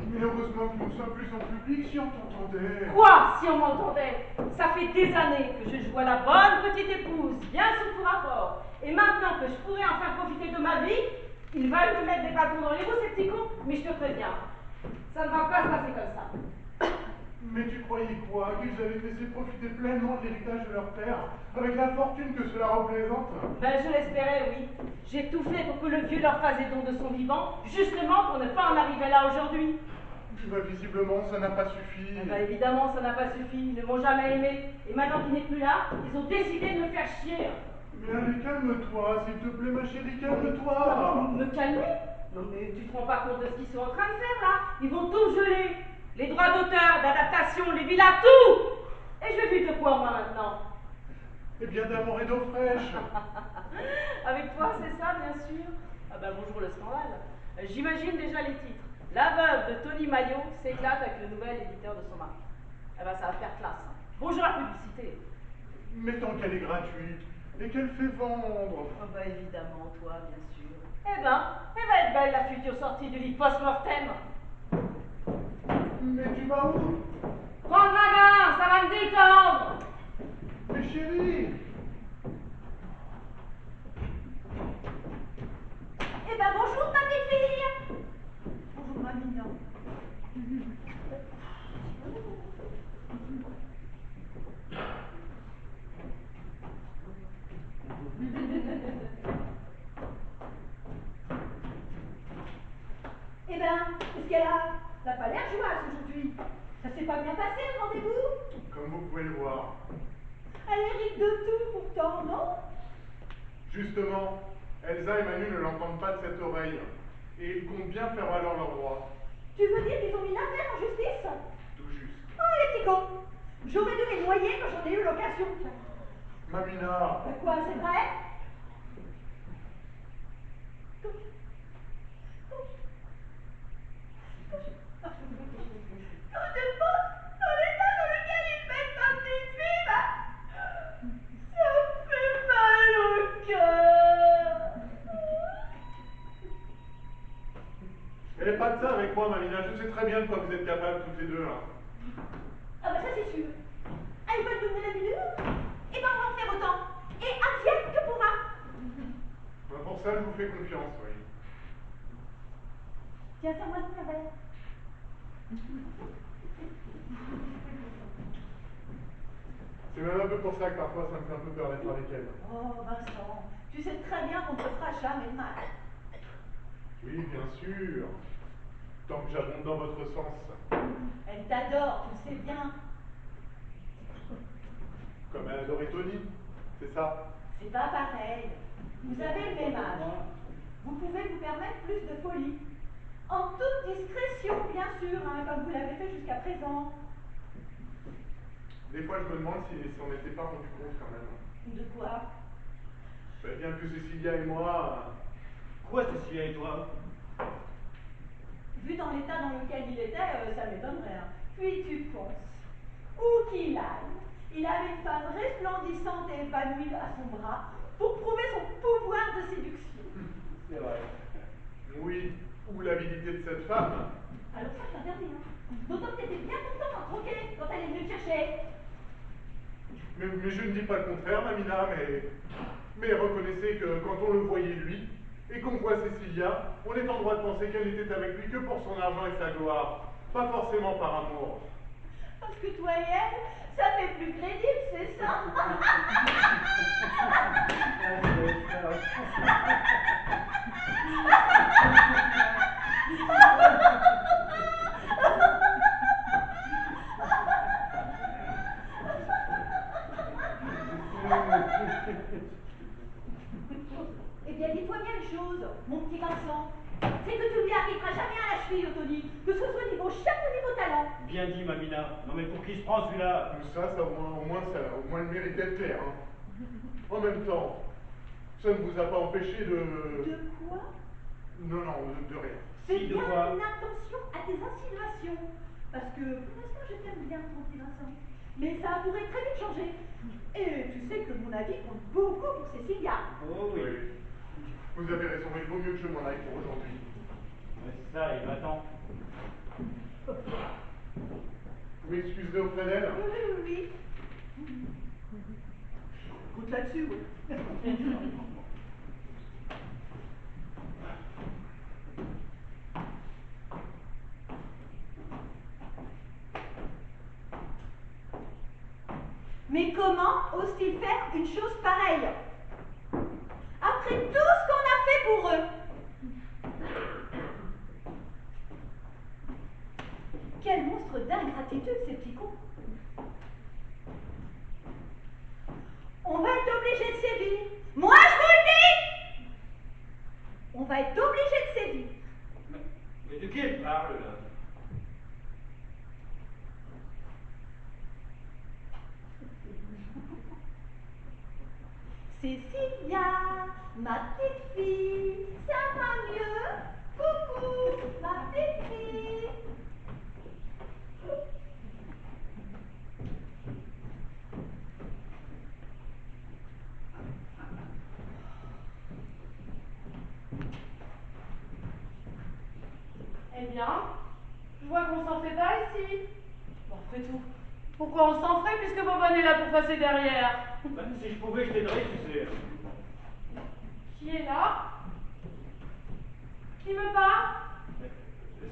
Mais heureusement que nous sommes plus en public, si on t'entendait. Quoi, si on m'entendait? Ça fait des années que je joue à la bonne petite épouse, bien sous tout rapport. Et maintenant que je pourrais enfin profiter de ma vie, ils veulent me mettre des bâtons dans les roues, ces petits cons. Mais je te préviens, ça ne va pas se passer comme ça. Mais tu croyais quoi? Qu'ils allaient te laisser profiter pleinement de l'héritage de leur père, avec la fortune que cela représente? Ben, je l'espérais, oui. J'ai tout fait pour que le vieux leur fasse des dons de son vivant, justement pour ne pas en arriver là aujourd'hui. Bah, visiblement, ça n'a pas suffi. Ben, évidemment, ça n'a pas suffi. Ils ne m'ont jamais aimé. Et maintenant qu'il n'est plus là, ils ont décidé de me faire chier. Mais allez, calme-toi, s'il te plaît, ma chérie, calme-toi. Ah, me calmer? Non, mais tu te rends pas compte de ce qu'ils sont en train de faire, là? Ils vont tout geler. Les droits d'auteur, d'adaptation, les villas, tout. Et je vais vivre de quoi, moi, maintenant? Eh bien, d'amour et d'eau fraîche. Avec toi, c'est ça, bien sûr. Ah ben, bonjour le scandale. J'imagine déjà les titres. La veuve de Tony Maillot s'éclate avec le nouvel éditeur de son mari. Eh ben, ça va faire classe. Hein. Bonjour la publicité. Mais tant qu'elle est gratuite et qu'elle fait vendre. Oh bah évidemment, toi, bien sûr. Eh ben, elle va être belle la future sortie du lit post-mortem. Mais tu vas où? Prends draguin, ça va me détendre. Mais chérie. Eh ben, bonjour ma petite fille. Bonjour ma mignonne. Eh ben, qu'est-ce qu'elle a? T'as pas l'air jouasse aujourd'hui. Ça s'est pas bien passé le rendez-vous? Comme vous pouvez le voir. Elle hérite de tout pourtant, non? Justement, Elsa et Manu ne l'entendent pas de cette oreille. Et ils comptent bien faire valoir leurs droits. Tu veux dire qu'ils ont mis l'affaire en justice? Tout juste. Oh, les petits cons! J'aurais dû les noyer quand j'en ai eu l'occasion. Mamina. Quoi, c'est vrai? Quand je pense dans l'état dans lequel ils mettent ma petite fille, bah, ça fait mal au cœur. Elle n'est pas de ça avec moi, Mamina. Je sais très bien de quoi vous êtes capables toutes les deux. Hein. Ah bah ça c'est sûr. Ah, ils veulent donner la minute? Eh ben on va en faire autant. Et advienne que pourra. Ben, pour ça, je vous fais confiance, oui. Tiens, ça moi de verre. C'est même un peu pour ça que parfois ça me fait un peu peur d'être avec elle. Oh Vincent, tu sais très bien qu'on ne te fera jamais de mal. Oui, bien sûr. Tant que j'abonde dans votre sens. Elle t'adore, tu le sais bien. Comme elle adorait Tony, c'est ça? C'est pas pareil. Vous avez le même âge. Vous pouvez vous permettre plus de folie. En toute discrétion, bien sûr, hein, comme vous l'avez fait jusqu'à présent. Des fois, je me demande si on n'était pas rendu compte quand même. De quoi? Ben, bien que Cécilia et moi... Quoi, Cécilia et toi? Vu dans l'état dans lequel il était, ça m'étonnerait. Hein. Puis tu penses, où qu'il aille, il avait une femme resplendissante et épanouie à son bras pour prouver son pouvoir de séduction. C'est vrai. Oui, ou l'avidité de cette femme. Alors ça, je t'interdis. Hein. D'autant que t'étais bien content d'en troquer quand elle est venue te chercher. Mais je ne dis pas le contraire, Mamina, mais reconnaissez que quand on le voyait lui, et qu'on voit Cécilia, on est en droit de penser qu'elle n'était avec lui que pour son argent et sa gloire, pas forcément par amour. Parce que toi et elle, ça fait plus crédible, c'est ça? Eh bien, dis-toi bien une chose, mon petit Vincent. C'est que tu lui arriveras jamais à la cheville, Tony, que ce soit niveau chef ou niveau talent. Bien dit, Mamina. Non mais pour qui se prend celui-là? Tout ça, au moins le mérite d'être clair. Hein. En même temps, ça ne vous a pas empêché de... De quoi? Non, de rien. C'est Si, de bien quoi? une attention à tes insinuations. Parce que, pour l'instant, je t'aime bien, mon petit Vincent. Mais ça pourrait très vite changer. Et tu sais que mon avis compte beaucoup pour Cécilia. Oh oui. Vous avez raison, il vaut mieux que je m'en aille pour aujourd'hui. Mais ça, il m'attend. Vous m'excuserez auprès d'elle? Oui. Compte là-dessus, oui. Mais comment ose-t-il faire une chose pareille? Après tout ce qu'on a fait pour eux. Quel monstre d'ingratitude, ces petits cons. On va être obligé de sévir. Moi, je vous le dis! On va être obligé de sévir. Mais de qui elle parle, là? Cécilia, ma petite fille, ça va mieux? Coucou, ma petite fille. Eh bien, je vois qu'on s'en fait pas ici. Bon, après tout, pourquoi on s'en ferait puisque Bobonne est là pour passer derrière? Bah, si je pouvais, je t'aiderais, tu sais. Qui est là? Qui me parle?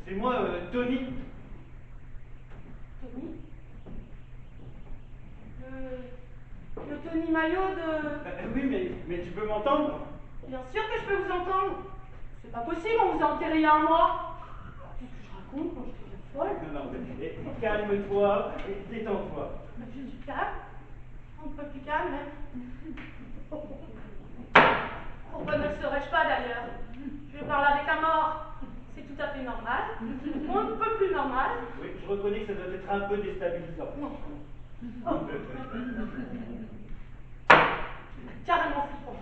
C'est moi, Tony. Tony? Le Tony Maillot de... Oui, mais tu peux m'entendre? Bien sûr que je peux vous entendre. C'est pas possible, on vous a enterré il y a un mois. Qu'est-ce que je raconte quand je deviens folle? Non, mais calme-toi et détends-toi. Je suis calme. Un peu plus calme, même. Pourquoi ne le serais-je pas d'ailleurs? Je parle avec un mort. C'est tout à fait normal. On ne peut plus normal. Oui, je reconnais que ça doit être un peu déstabilisant. Non. Carrément flippant.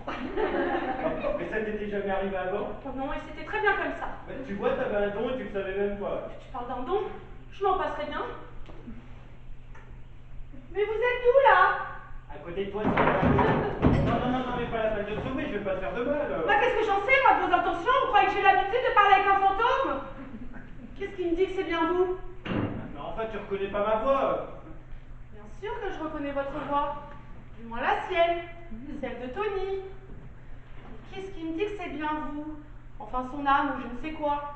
Mais ça t'était jamais arrivé avant? Oh non, et c'était très bien comme ça. Mais tu vois, t'avais un don et tu le savais même pas. Tu parles d'un don? Je m'en passerais bien. Mais vous êtes où là? À côté de toi, c'est pas Non, mais pas la peine de te sauver, je vais pas te faire de mal. Bah qu'est-ce que j'en sais, moi, de vos intentions? Vous croyez que j'ai l'habitude de parler avec un fantôme? Qu'est-ce qui me dit que c'est bien vous? Mais en fait, tu reconnais pas ma voix. Bien sûr que je reconnais votre voix. Du moins la sienne. Celle de Tony. Qu'est-ce qui me dit que c'est bien vous? Enfin son âme ou je ne sais quoi.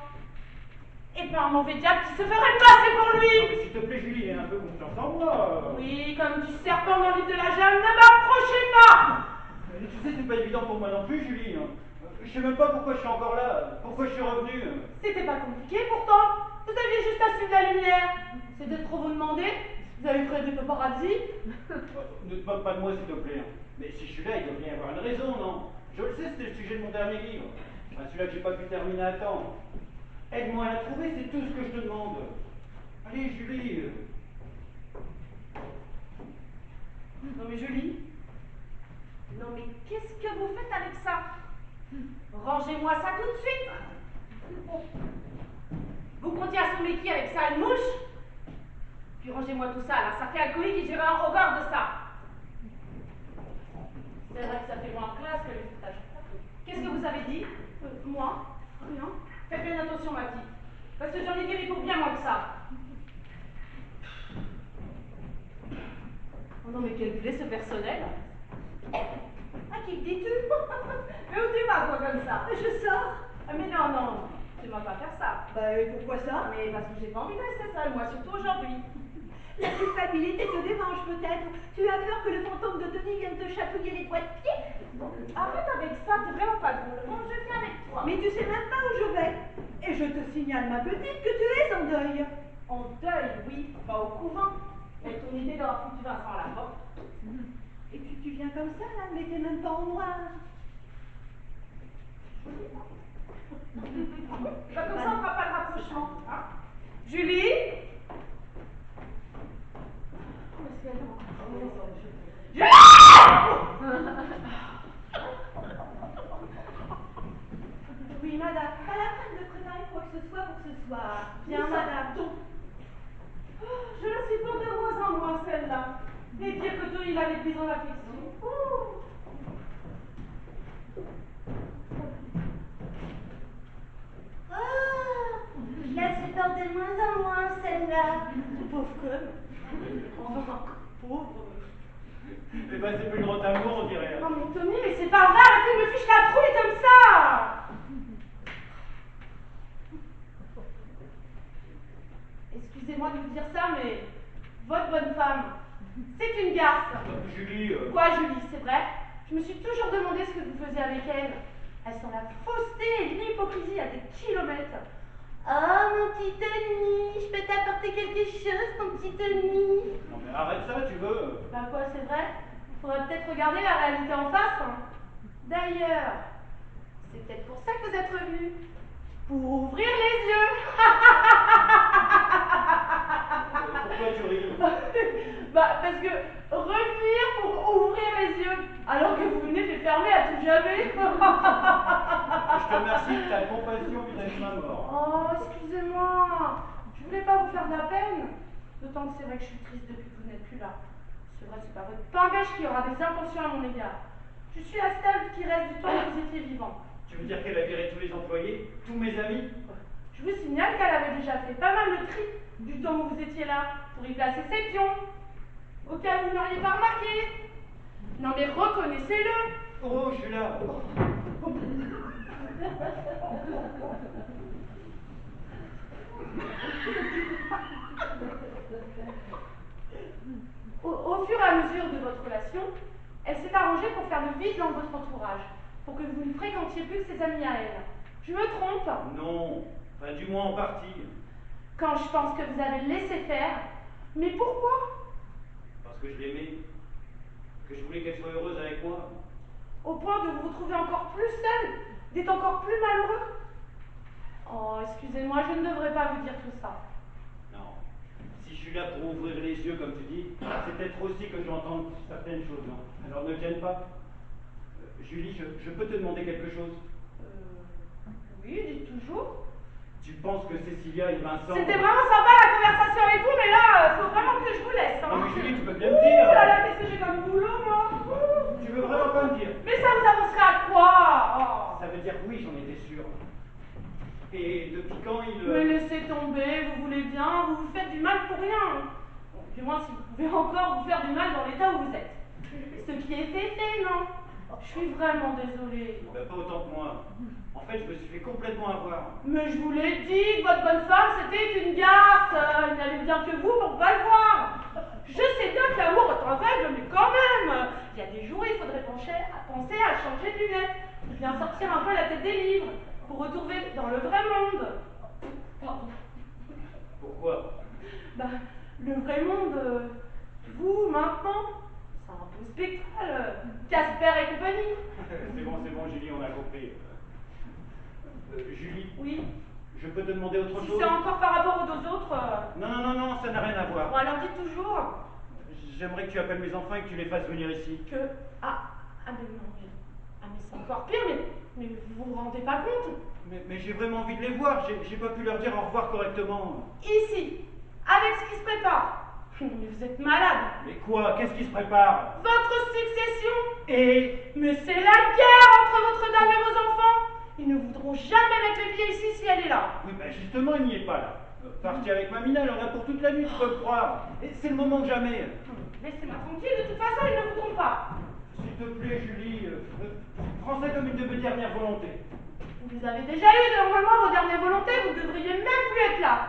Et pas un mauvais diable qui se ferait passer pour Non, lui. mais s'il te plaît, Julie, aie un peu confiance en moi. Oui, comme du serpent dans l'île de la jungle, ne m'approchez pas. Mais tu sais, c'est pas évident pour moi non plus, Julie. Je sais même pas pourquoi je suis encore là, pourquoi je suis revenu. C'était pas compliqué pourtant. Vous aviez juste à suivre la lumière. C'était trop vous demander. Vous avez pris des paparazzi. Ne te moque pas de moi, s'il te plaît. Mais si je suis là, il doit bien y avoir une raison, non? Je le sais, c'était le sujet de mon dernier livre. Enfin, celui-là que j'ai pas pu terminer à temps. Aide-moi à la trouver, c'est tout ce que je te demande. Allez, Julie. Non mais Julie. Non mais qu'est-ce que vous faites avec ça? Rangez-moi ça tout de suite. Vous comptiez assommer qui avec ça, une mouche? Puis rangez-moi tout ça, là, ça fait alcoolique et j'irai en horreur de ça. C'est vrai que ça fait moins classe que les étages. Qu'est-ce que vous avez dit? Moi? Rien. Faites bien attention, ma petite. Parce que j'en ai guéri pour bien moins que ça. Oh non, mais quel blé ce personnel. À qui le dis-tu? Mais où tu vas, quoi, comme ça? Je sors. Ah, mais non, tu vas pas faire ça. Bah, et pourquoi ça? Mais parce que j'ai pas envie de rester seule, moi, surtout aujourd'hui. La culpabilité te démange peut-être. Tu as peur que le fantôme de Tony vienne te chatouiller les doigts de pied? Arrête avec ça, c'est vraiment pas drôle. Bon, je viens avec toi. Mais tu sais même pas où je vais. Et je te signale, ma petite, que tu es en deuil. En deuil, oui, pas au couvent. Mais ton idée d'avoir foutu Vincent à la porte. Et puis tu viens comme ça, là, mais t'es même pas en noir. Bah, comme ça, on fera pas le rapprochement. Hein? Julie? Julie! Oui, madame, pas la peine de préparer quoi que ce soit pour ce soir. Bien, madame. Je la supporte de moins en moins, celle-là. Et dire que Tony l'avait prise en affection. Je la supporte de moins en moins, celle-là. Pauvre conne. Enfin, pauvre. Eh ben, c'est plus le grand amour, on dirait. Oh mais Tommy, mais c'est pas vrai, arrêtez de me fiche la trouille comme ça. Excusez-moi de vous dire ça, mais votre bonne femme, c'est une garce. Julie... Quoi, Julie, c'est vrai? Je me suis toujours demandé ce que vous faisiez avec elle. Elles sont la fausseté et l'hypocrisie à des kilomètres. Oh, mon petit Tony, je peux t'apporter quelque chose, mon petit Tony? Non mais arrête ça, tu veux. Bah quoi, c'est vrai? Faudrait peut-être regarder la réalité en face. Hein. D'ailleurs, c'est peut-être pour ça que vous êtes revenu. Pour ouvrir les yeux. Pourquoi tu ris? Bah parce que revenir pour ouvrir les yeux, alors que vous venez de les fermer à tout jamais. Je te remercie de ta compassion vis-à-vis de ma mort. Oh, excusez-moi. Je voulais pas vous faire de la peine. D'autant que c'est vrai que je suis triste depuis que vous n'êtes plus là. C'est vrai, c'est pas votre pingèche qui aura des intentions à mon égard. Je suis la seule qui reste du temps où vous étiez vivant. Tu veux dire qu'elle a viré tous les employés, tous mes amis? Je vous signale qu'elle avait déjà fait pas mal de tri du temps où vous étiez là, pour y placer ses pions. Au cas où vous n'auriez pas remarqué. Non mais reconnaissez-le. Oh, je suis là. Au fur et à mesure de votre relation, elle s'est arrangée pour faire le vide dans votre entourage, pour que vous ne fréquentiez plus ses amis à elle. Je me trompe? Non, enfin du moins en partie. Quand je pense que vous avez laissé faire. Mais pourquoi? Parce que je l'aimais, que je voulais qu'elle soit heureuse avec moi. Au point de vous retrouver encore plus seul, d'être encore plus malheureux? Oh, excusez-moi, je ne devrais pas vous dire tout ça. Non, si je suis là pour ouvrir les yeux, comme tu dis, c'est peut-être aussi que j'entends certaines choses, non? Alors ne gêne pas. Julie, je peux te demander quelque chose? Oui, dites toujours. Tu penses que Cécilia et Vincent... C'était vraiment sympa la conversation avec vous, mais là, faut vraiment que je vous laisse. Hein. Non mais Julie, tu peux bien me dire. Ouh là là, qu'est-ce que j'ai comme boulot, moi? Tu veux vraiment pas me dire? Mais ça vous avancerait à quoi? Oh. Ça veut dire que oui, j'en étais sûr. Et depuis quand il... Mais laissez tomber, vous voulez bien, vous vous faites du mal pour rien. Bon, du moins, si vous pouvez encore vous faire du mal dans l'état où vous êtes. Ce qui est fait, non? Je suis vraiment désolée. Ben, pas autant que moi. En fait, je me suis fait complètement avoir. Mais je vous l'ai dit, que votre bonne femme, c'était une garce. Il n'avait bien que vous pour pas le voir. Je sais bien que l'amour est aveugle, mais quand même. Il y a des jours, il faudrait penser à changer de lunettes. Bien sortir un peu la tête des livres, pour retrouver dans le vrai monde. Pardon. Pourquoi? Bah, le vrai monde, vous, maintenant, c'est un beau spectacle. Casper et compagnie. C'est bon, Julie, on a compris. Julie, Oui. je peux te demander autre Si chose? c'est encore par rapport aux deux autres... Non, ça n'a rien à voir. Bon, alors dites toujours J'aimerais que tu appelles mes enfants et que tu les fasses venir ici. que... mais non, mais c'est encore pire, mais vous vous rendez pas compte? Mais j'ai vraiment envie de les voir, j'ai pas pu leur dire au revoir correctement. Ici, avec ce qui se prépare. Mais vous êtes malade. Mais quoi? Qu'est-ce qui se prépare? Votre succession. Et... Mais c'est la guerre entre votre dame et vos enfants. Ils ne voudront jamais mettre les pieds ici si elle est là. Oui, ben justement, il n'y est pas là. Parti avec Mamina, elle en a pour toute la nuit, tu peux le croire. Et c'est le moment que jamais. Laissez-moi tranquille, de toute façon, ils ne voudront pas. S'il te plaît, Julie, prends ça comme une de mes dernières volontés. Vous les avez déjà eu, normalement, vos dernières volontés, vous ne devriez même plus être là.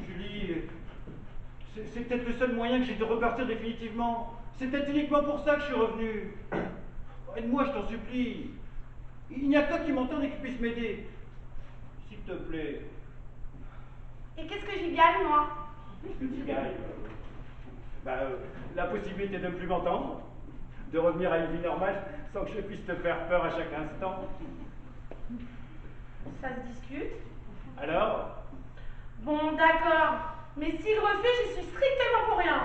Julie, c'est peut-être le seul moyen que j'ai de repartir définitivement. C'est peut-être uniquement pour ça que je suis revenu. Aide-moi, je t'en supplie. Il n'y a que toi qui m'entende et qui puisse m'aider. S'il te plaît. Et qu'est-ce que j'y gagne, moi? Qu'est-ce que tu gagnes? La possibilité de ne plus m'entendre, de revenir à une vie normale sans que je puisse te faire peur à chaque instant. Ça se discute. Alors? Bon, d'accord. Mais s'il refuse, j'y suis strictement pour rien.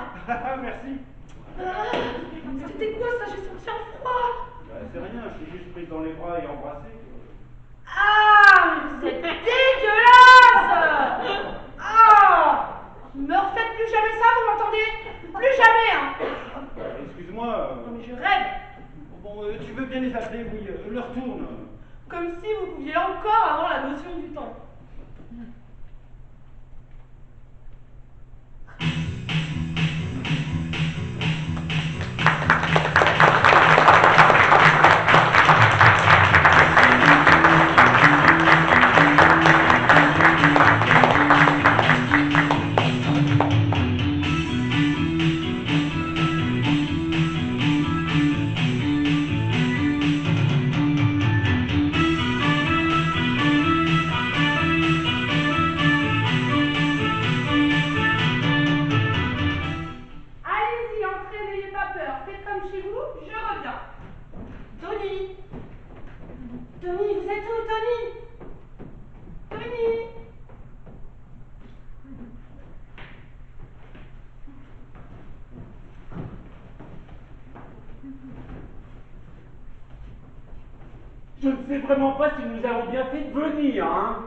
Merci. C'était quoi ça? J'ai senti un froid. C'est rien, je t'ai juste pris dans les bras et embrassé. Ah, mais vous êtes dégueulasse! Ah! Ne me refaites plus jamais ça, vous m'entendez? Plus jamais, hein! Excuse-moi. Non mais je rêve. Bon, tu veux bien les appeler, oui, leur tourne. Comme si vous pouviez encore avoir la notion du temps. Je ne sais vraiment pas si nous avons bien fait de venir, hein.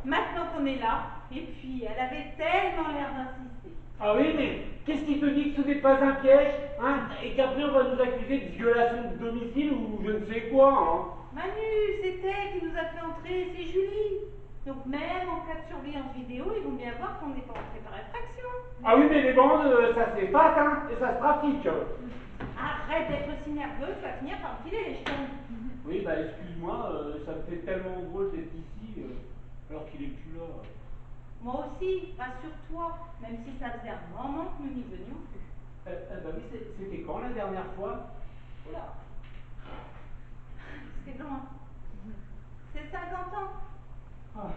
Maintenant qu'on est là, et puis elle avait tellement l'air d'insister. Ah oui, mais qu'est-ce qui te dit que ce n'est pas un piège, hein? Et qu'après on va nous accuser de violation de domicile ou je ne sais quoi, hein? Manu, c'est elle qui nous a fait entrer, c'est Julie. Donc même en cas de surveillance vidéo, ils vont bien voir qu'on n'est pas entré par effraction. Ah oui, mais les bandes, ça s'efface, hein, et ça se trafique. Arrête d'être si nerveux, tu vas finir par me filer les jetons. Oui, bah excuse-moi, ça me fait tellement drôle d'être ici, alors qu'il est plus là. Moi aussi, rassure-toi, même si ça faisait un moment que nous n'y venions plus. Bah oui, c'était quand la dernière fois? Oula, c'est loin. C'est 50 ans. Ah.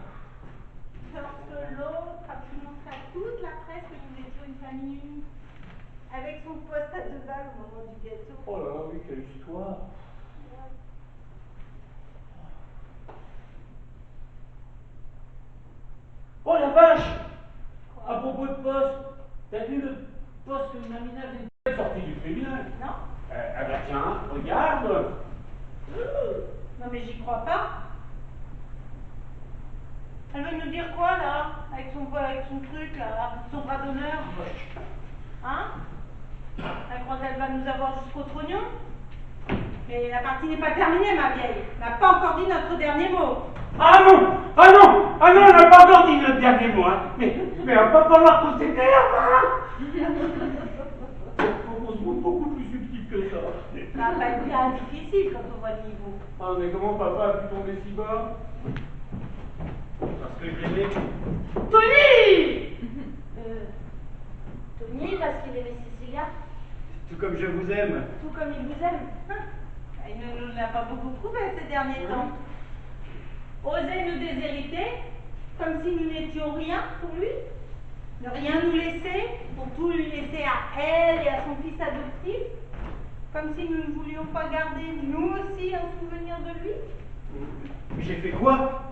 Lorsque l'autre a pu montrer à toute la presse que nous étions une famille unie, avec son poste à 2 balles au moment du gâteau. Oh là là, oui, quelle histoire. Oh la vache! À propos de poste, t'as vu le poste que Mamina vient de sortir du tribunal? Non? Ah bah tiens, regarde! Non mais j'y crois pas. Elle veut nous dire quoi là? Avec son truc là, son bras d'honneur? Hein? Elle croit qu'elle va nous avoir jusqu'au trognon? Mais la partie n'est pas terminée, ma vieille. On n'a pas encore dit notre dernier mot. Ah non! Ah non! Ah non, on n'a pas encore dit notre dernier mot, hein! Mais on va pas falloir qu'on s'énerve, hein! On se trouve beaucoup plus subtil que ça. Ça va pas être bien difficile quand on voit le niveau. Ah mais comment papa a pu tomber si bas? Parce que je l'aimais. Tony! Tony, parce qu'il aimait Cécilia, Tout comme je vous aime. tout comme il vous aime. Il ne nous l'a pas beaucoup prouvé ces derniers temps. Oser nous déshériter, comme si nous n'étions rien pour lui. Ne rien nous laisser, pour tout lui laisser à elle et à son fils adoptif. Comme si nous ne voulions pas garder, nous aussi, un souvenir de lui. J'ai fait quoi?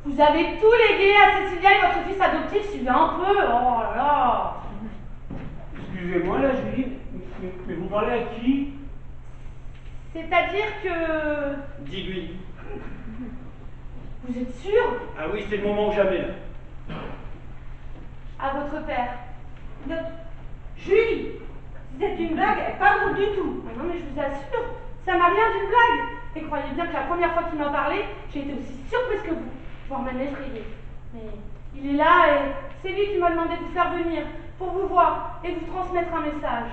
Vous avez tout légué à Cécilia et votre fils adoptif, suivez un peu. Oh là là! Excusez-moi là, Julie, mais vous parlez à qui? C'est-à-dire que... Dis-lui. Vous êtes sûr? Ah oui, c'est le moment ou jamais là. À votre père. Julie, c'est une blague, elle n'est pas drôle du tout. Ah non mais je vous assure, ça m'a rien d'une blague. Et croyez bien que la première fois qu'il m'en parlait, j'ai été aussi surprise que vous, voire même effrayée. Mais il est là et c'est lui qui m'a demandé de vous faire venir, pour vous voir et vous transmettre un message.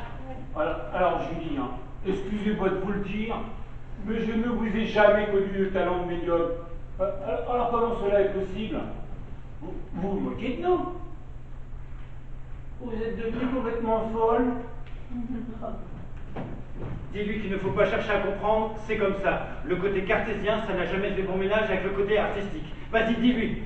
Alors Julie, hein, excusez-moi de vous le dire, mais je ne vous ai jamais connu de talent de médium. Alors comment cela est possible? Vous vous moquez de nous? Vous êtes devenue complètement folle? Dis-lui qu'il ne faut pas chercher à comprendre, c'est comme ça. Le côté cartésien, ça n'a jamais fait bon ménage avec le côté artistique. Vas-y, dis-lui.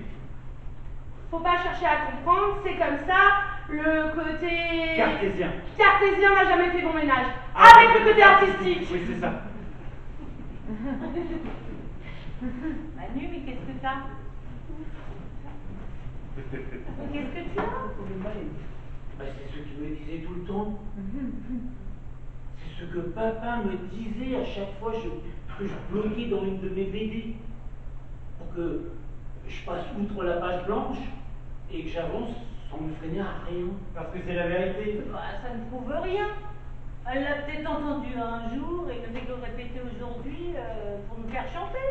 Faut pas chercher à comprendre, c'est comme ça, le côté... Cartésien. Cartésien n'a jamais fait bon ménage. Ah, Avec le côté artistique. Oui, c'est ça. Manu, mais qu'est-ce que t'as? Qu'est-ce que tu as? Bah, c'est ce qu'il me disait tout le temps. C'est ce que papa me disait à chaque fois que je bloquais dans une de mes BD. Pour que je passe outre la page blanche et que j'avance sans me freiner à rien. Parce que c'est la vérité. Bah, ça ne prouve rien. Elle l'a peut-être entendu un jour et ne fait que le répéter aujourd'hui pour nous faire chanter.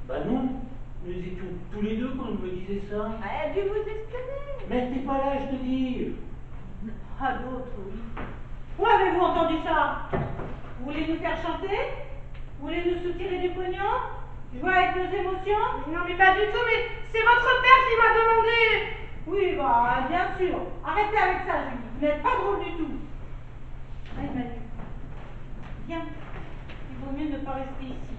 Bah non, nous étions tous les deux quand il me disait ça. Elle a dû vous espionner. Mais t'es pas là, je te dis. Ah, d'autres, oui. Où avez-vous entendu ça? Vous voulez nous faire chanter? Vous voulez nous soutirer du pognon? Jouer avec nos émotions? Non mais pas du tout, mais c'est votre père qui m'a demandé. Oui, bah, bien sûr. Arrêtez avec ça, Julie. Vous n'êtes pas drôle du tout. Allez, Manu. Viens. Il vaut mieux ne pas rester ici.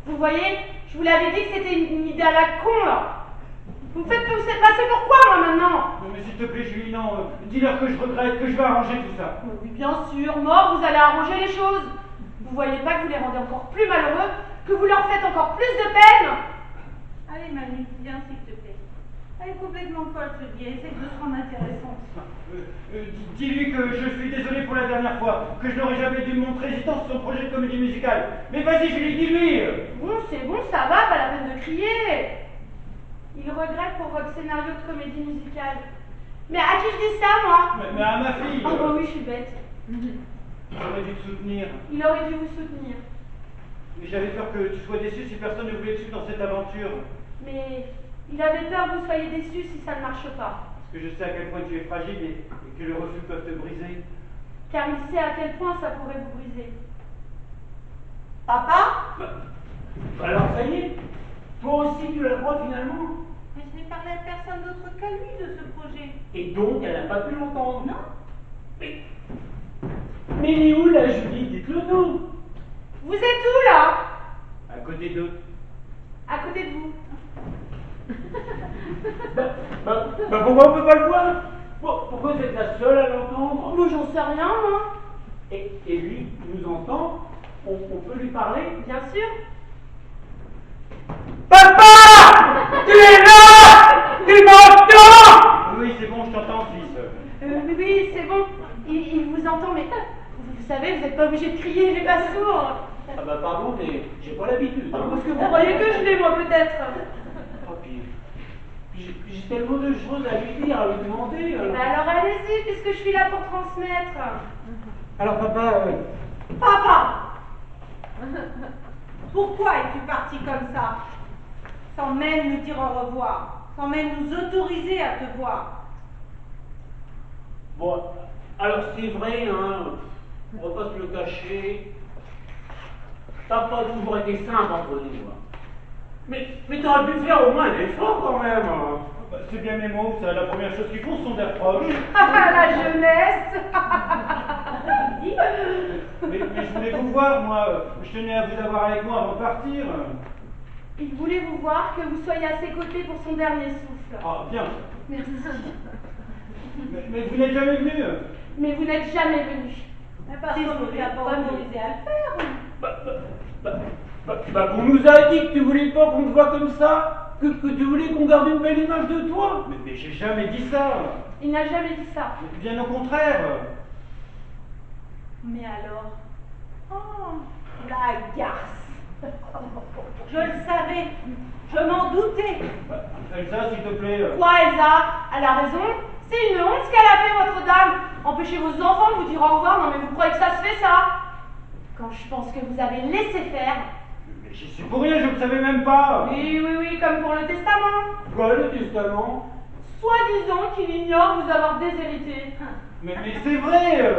Vous voyez, je vous l'avais dit que c'était une idée à la con là. Vous me faites passer pour quoi moi maintenant? Non mais s'il te plaît, Julie, non. Dis-leur que je regrette, que je vais arranger tout ça. Oui, bien sûr, mort, vous allez arranger les choses. Vous voyez pas que vous les rendez encore plus malheureux, que vous leur faites encore plus de peine? Allez, Manu, viens, s'il te plaît. Elle est complètement folle, ce biais. Essaye de se rendre intéressante. Dis-lui que je suis désolé pour la dernière fois, que je n'aurais jamais dû me montrer hésitant sur son projet de comédie musicale. Mais vas-y, Julie, dis-lui. Bon, c'est bon, ça va, pas la peine de crier. Il regrette pour votre scénario de comédie musicale. Mais à qui je dis ça, moi? Mais à ma fille. Oh bah oui, je suis bête. J'aurais dû te soutenir. Il aurait dû vous soutenir. Mais j'avais peur que tu sois déçu si personne ne voulait te suivre dans cette aventure. Mais il avait peur que vous soyez déçus si ça ne marche pas. Parce que je sais à quel point tu es fragile et que le refus peut te briser. Car il sait à quel point ça pourrait vous briser. Papa? Alors ça y est, toi aussi tu la crois finalement. Mais je n'ai parlé à personne d'autre qu'à lui de ce projet. Et donc elle n'a pas pu l'entendre. Non? Mais il est où la Julie? Dites-le nous. Vous êtes où, là? À côté d'eux. À côté de vous. Pourquoi on peut pas le voir? Pourquoi vous êtes la seule à l'entendre? Moi, j'en sais rien, moi. Et lui nous entend? On peut lui parler? Bien sûr. Papa! Tu es là! Tu m'entends? Oui, c'est bon, je t'entends, fils. Oui, c'est bon. Il vous entend, mais vous savez, vous n'êtes pas obligé de crier, il n'est pas sourd. Ah bah pardon, mais j'ai pas l'habitude. Parce que vous croyez que je l'ai, moi, peut-être. Oh, puis j'ai tellement de choses à lui dire, à lui demander. Alors allez-y, puisque je suis là pour transmettre. Alors papa, Papa! Pourquoi es-tu parti comme ça? Sans même nous dire au revoir, sans même nous autoriser à te voir. bon, alors c'est vrai, hein, on va pas se le cacher. T'as pas toujours été simple entre nous. Hein. Mais t'aurais pu faire au moins un effort quand même. Hein. Bah, c'est bien mes mots, ça. La première chose qu'ils font, ce sont des reproches. La jeunesse. Mais je voulais vous voir, moi. Je tenais à vous avoir avec moi avant de partir. Il voulait vous voir, que vous soyez à ses côtés pour son dernier souffle. Ah, bien. Merci. Mais vous n'êtes jamais venu. Mais vous n'êtes jamais venu. Mais parce qu'on ne t'a pas autorisé à le faire. Qu'on nous a dit que tu voulais pas qu'on te voit comme ça, que tu voulais qu'on garde une belle image de toi. Mais j'ai jamais dit ça. Il n'a jamais dit ça. Bien au contraire. Mais alors? Oh, la garce! Je le savais, je m'en doutais. Elsa, s'il te plaît. Quoi, Elsa? Elle a raison. C'est une honte ce qu'elle a fait, votre dame. Empêcher vos enfants de vous dire au revoir. Non, mais vous croyez que ça se fait, ça? Quand je pense que vous avez laissé faire. Mais j'y suis pour rien, je ne savais même pas. Oui, comme pour le testament. Quoi, le testament? Soi-disant qu'il ignore vous avoir déshérité. Mais c'est vrai.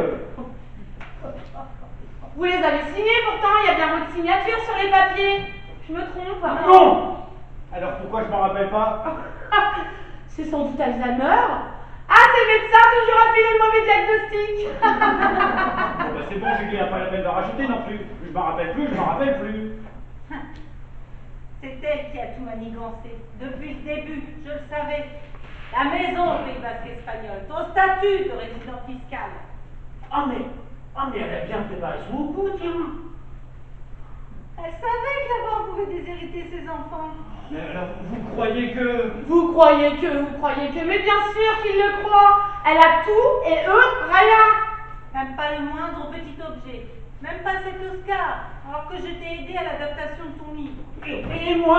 Vous les avez signés pourtant, il y a bien votre signature sur les papiers. Je me trompe? Non! Alors pourquoi je m'en rappelle pas? C'est sans doute Alzheimer. Ah, ces médecins toujours appuyés le mauvais diagnostic. Bon, bah, c'est bon, Julie, pas la peine de rajouter non plus. Je m'en rappelle plus, je m'en rappelle plus. C'est elle qui a tout manigancé. Depuis le début, je le savais. La maison au Pays Basque espagnol, ton statut de résident fiscal. Ah mais elle a bien préparé son coup, tiens. Elle savait que la banque pouvait déshériter ses enfants. Mais alors, vous croyez que... Vous croyez que, mais bien sûr qu'il le croit. Elle a tout et eux, rien. Même pas le moindre petit objet. Même pas cet Oscar, alors que je t'ai aidé à l'adaptation de ton livre. Et moi,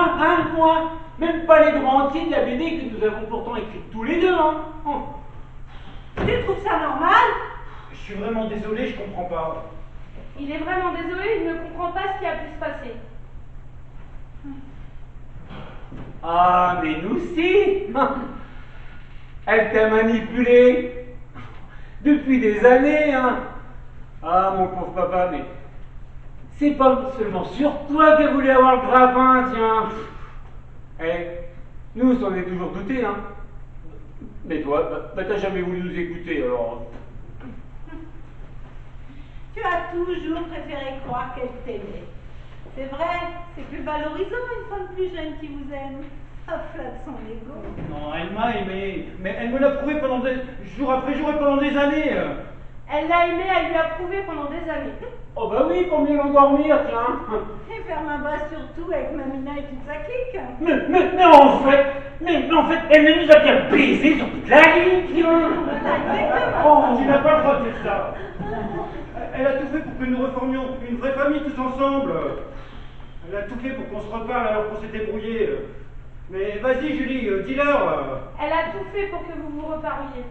même pas les droits entiers de la BD que nous avons pourtant écrite tous les deux, hein. Oh. Tu trouves ça normal? Je suis vraiment désolé, je comprends pas. Il est vraiment désolé, il ne comprend pas ce qui a pu se passer. Ah, mais nous si. Elle t'a manipulé depuis des années, hein. Ah, mon pauvre papa, mais c'est pas seulement sur toi qu'elle voulait avoir le grappin, tiens. Eh, nous, on s'en est toujours douté, hein. Mais toi, t'as jamais voulu nous écouter, alors. Tu as toujours préféré croire qu'elle t'aimait. C'est vrai, c'est plus valorisant une femme plus jeune qui vous aime. Ça flatte son ego. Non, elle m'a aimé, mais elle me l'a prouvé pendant jour après jour et pendant des années. Elle l'a aimé, elle lui a prouvé pendant des années. Oh bah oui, pour mieux l'endormir, tiens. Et faire ma base surtout avec Mamina et toute sa clique. Mais en fait, elle ne nous a bien baisé sur toute la ligne, tiens. Oh, tu n'as pas le droit de dire ça. Elle a tout fait pour que nous reformions une vraie famille tous ensemble. Elle a tout fait pour qu'on se reparle alors qu'on s'était brouillé. Mais vas-y, Julie, dis-leur. Elle a tout fait pour que vous vous reparliez.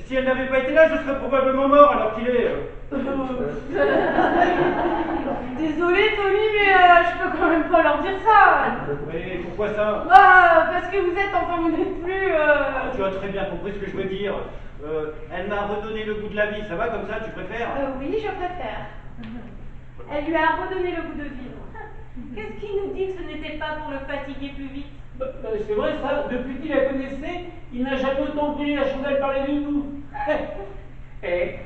Si elle n'avait pas été là, je serais probablement mort alors qu'il est. Désolée, Tony, mais je peux quand même pas leur dire ça. Mais pourquoi ça? Parce que vous êtes, enfin, vous n'êtes plus... Tu as très bien compris ce que je veux dire. Elle m'a redonné le goût de la vie, ça va comme ça, tu préfères? Oui, je préfère. Elle lui a redonné le goût de vivre. Qu'est-ce qui nous dit que ce n'était pas pour le fatiguer plus vite? C'est vrai ça, depuis qu'il la connaissait, il n'a jamais autant brûlé la chandelle parler de nous. Eh,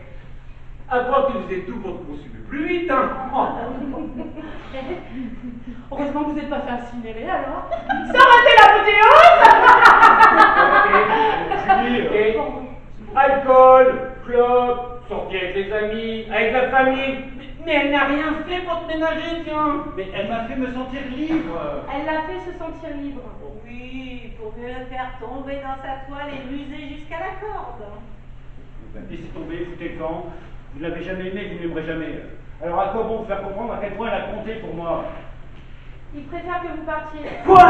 à croire qu'il faisait tout pour qu'on suive plus vite, hein. Heureusement que vous n'êtes pas fait incinérer, alors. Ça aurait été l'apothéose. Et alcool, clope, sortir avec les amis, avec la famille. Mais elle n'a rien fait pour te ménager, tiens. Mais elle m'a fait me sentir libre. Elle l'a fait se sentir libre. Oui, pour mieux le faire tomber dans sa toile et l'user jusqu'à la corde. Laissez tomber, foutez le camp. Vous ne l'avez jamais aimé, vous ne l'aimerez jamais. Alors à quoi bon vous faire comprendre à quel point elle a compté pour moi? Il préfère que vous partiez. Quoi?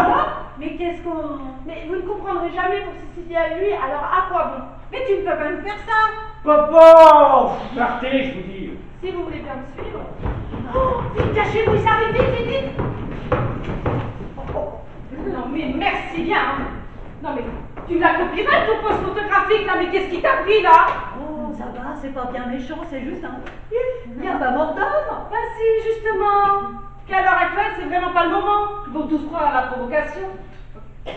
Mais qu'est-ce qu'on... Mais vous ne comprendrez jamais pour Cécilia et lui, alors à quoi bon? Mais tu ne peux pas me faire ça. Papa! Partez, je vous dis. Si vous voulez bien me suivre. Oh, vite, cachez-vous, ça arrive, vite, vite, vite. Non mais merci bien. Non mais tu la copierais ton poste photographique là, mais qu'est-ce qui t'a pris là? Oh, ça va, c'est pas bien méchant, c'est juste un... Il n'y a pas mort d'homme. Bah si, justement. Qu'à l'heure actuelle, c'est vraiment pas le moment. Ils vont tous croire à la provocation. Ben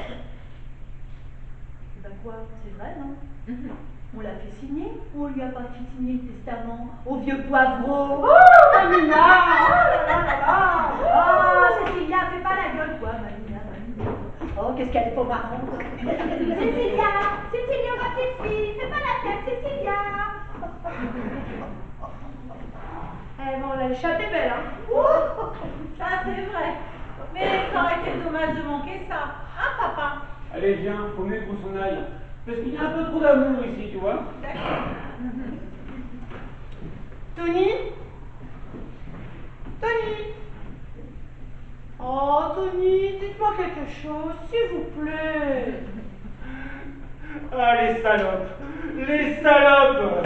quoi, c'est vrai, non? On l'a fait signer ou on lui a pas fait signer le testament au vieux poivreau? Oh, Mamina! Oh là là là là! Oh, Cécilia, fais pas la gueule, quoi, Mamina, Mamina. Oh, qu'est-ce qu'elle est pas marrante. Cécilia, Cécilia, ma petite fille, fais pas la tête, Cécilia. Eh ben, la chatte est belle, hein? Oh, ça, c'est vrai. Mais ça aurait été dommage de manquer ça. Hein, papa? Allez, viens, faut mieux qu'on s'en aille. Parce qu'il y a un peu trop d'amour ici, tu vois. D'accord. Tony? Tony? Oh, Tony, dites-moi quelque chose, s'il vous plaît. Ah, les salopes! Les salopes!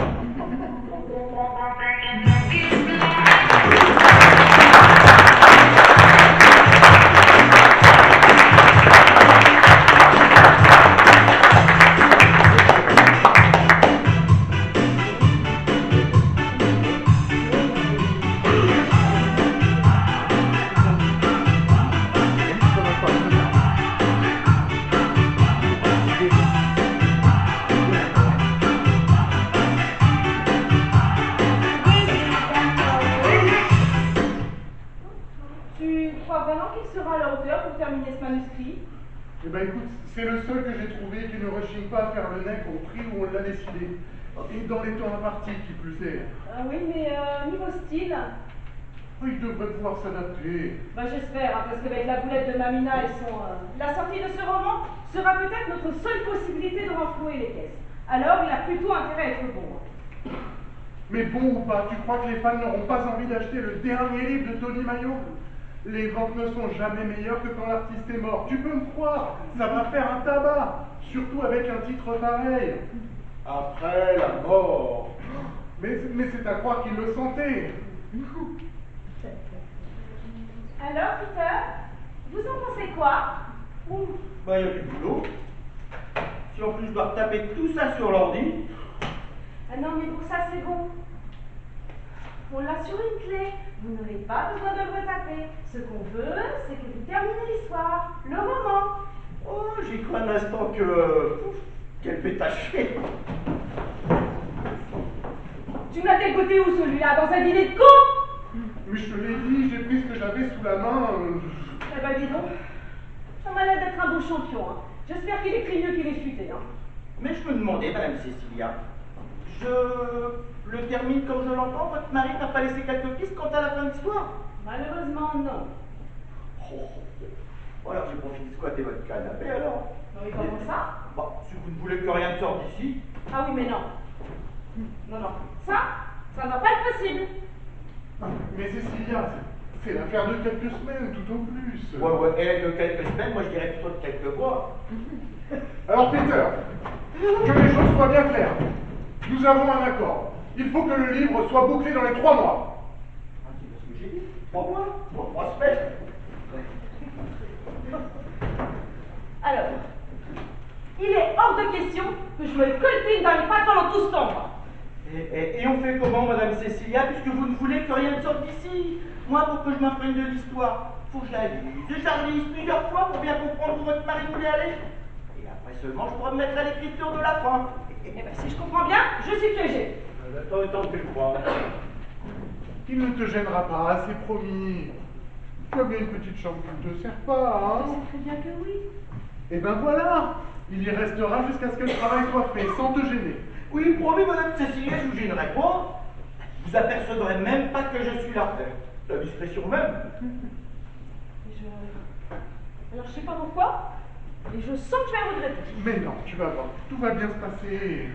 Sera à la hauteur pour terminer ce manuscrit? Eh ben écoute, c'est le seul que j'ai trouvé qui ne rechigne pas à faire le nec au prix où on l'a décidé. Et dans les temps impartis, qui plus est. Ah oui, mais niveau style... Oh, il devrait pouvoir s'adapter. Bah j'espère, hein, parce qu'avec la boulette de Mamina et son... La sortie de ce roman sera peut-être notre seule possibilité de renflouer les caisses. Alors il a plutôt intérêt à être bon. Mais bon ou pas, tu crois que les fans n'auront pas envie d'acheter le dernier livre de Tony Maillot? Les ventes ne sont jamais meilleures que quand l'artiste est mort. Tu peux me croire, ça va faire un tabac. Surtout avec un titre pareil. Après la mort. Mais c'est à croire qu'il le sentait. Alors, Peter, vous en pensez quoi? Bah, il y a du boulot. Si en plus je dois retaper tout ça sur l'ordi. Ah non, mais pour ça, c'est bon. On l'a sur une clé. Vous n'aurez pas besoin de le retaper. Ce qu'on veut, c'est que vous terminez l'histoire, le roman. Oh, j'ai cru un instant que... qu'elle pétachait. Tu me l'as dégoté où celui-là? Dans un dîner de con? Mais je te l'ai dit, j'ai pris ce que j'avais sous la main. Eh ben dis donc, ça m'a l'air d'être un beau champion. Hein. J'espère qu'il écrit mieux qu'il est futé. Hein. Mais je me demandais, Madame Cécilia, je le termine comme je l'entends, votre mari n'a pas laissé quelques pistes quant à la fin de l'histoire? Malheureusement, non. Oh, alors j'ai profité de squatter votre canapé alors. Non mais comment ça? voulez que rien ne sorte d'ici? Ah oui, mais non. Non, non. Ça ne va pas être possible. Mais Cécilia, c'est l'affaire de quelques semaines, tout au plus. Ouais, et de quelques semaines, moi je dirais plutôt de quelques mois. Alors Peter, que les choses soient bien claires. Nous avons un accord. Il faut que le livre soit bouclé dans les 3 mois. Ah, c'est ce que j'ai dit. 3 mois? 3 semaines. Alors, il est hors de question que je me coltine dans les pantalons tous tombent. Et on fait comment, Madame Cécilia, puisque vous ne voulez que rien ne sorte d'ici? Moi, pour que je m'imprègne de l'histoire, faut que je la lise. Je la relise plusieurs fois pour bien comprendre où votre mari voulait aller. Et après seulement, je pourrai me mettre à l'écriture de la fin. Eh bien, si je comprends bien, je suis piégée. Autant que tu le crois. Il ne te gênera pas, c'est promis. Tu as bien une petite chambre qui ne te sert pas, hein? C'est très bien que oui. Et ben voilà, il y restera jusqu'à ce que le travail soit fait, sans te gêner. Oui, promis, Madame Cécilia, je vous gênerai pas. Vous apercevrez même pas que je suis là. La discrétion même. Alors, je sais pas pourquoi, mais je sens que je vais regretter. Mais non, tu vas voir, tout va bien se passer.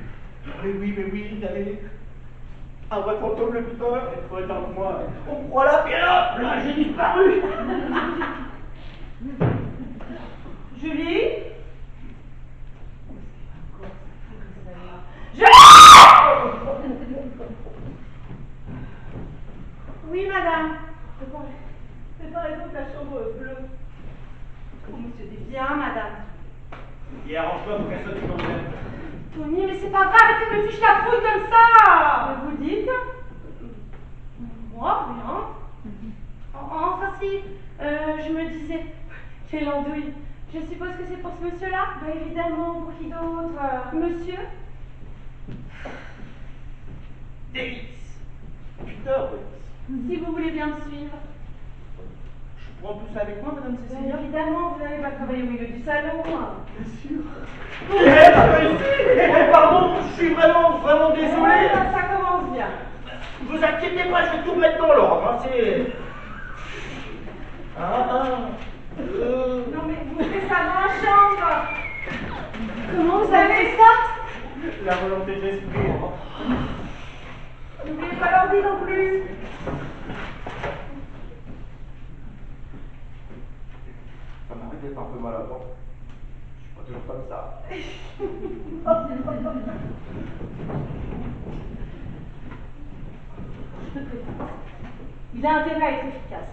Mais oui, allez. Un vrai fantôme, le Peter, il faut être avec moi. On me croit là, puis là, j'ai disparu. Julie? Oui, madame. Préparez donc la chambre bleue. Oh, monsieur dit bien, madame. Et arrange-toi pour qu'elle soit du problème. Tony, mais c'est pas grave, arrêtez de me ficher la fouille comme ça. Mais vous dites? Moi, rien. Enfin si, je me disais, quelle andouille. Je suppose que c'est pour ce monsieur-là? Bah évidemment, pour qui d'autre? Monsieur? Délice. Peter, Si vous voulez bien me suivre. je prends tout ça avec moi, Madame Bah, Cécilia. évidemment, vous n'allez pas travailler au milieu du salon. Bien sûr. Pardon, je suis vraiment désolé. Ouais, ça commence bien. Vous inquiétez pas, je vais tout remettre dans l'ordre. Hein, c'est. Non mais vous faites ça dans la chambre. Comment vous avez fait ça? La volonté de l'esprit. N'oubliez pas l'ordi non plus. Ça m'arrive d'être un peu maladroit. Je suis pas toujours comme ça. Il a intérêt à être efficace.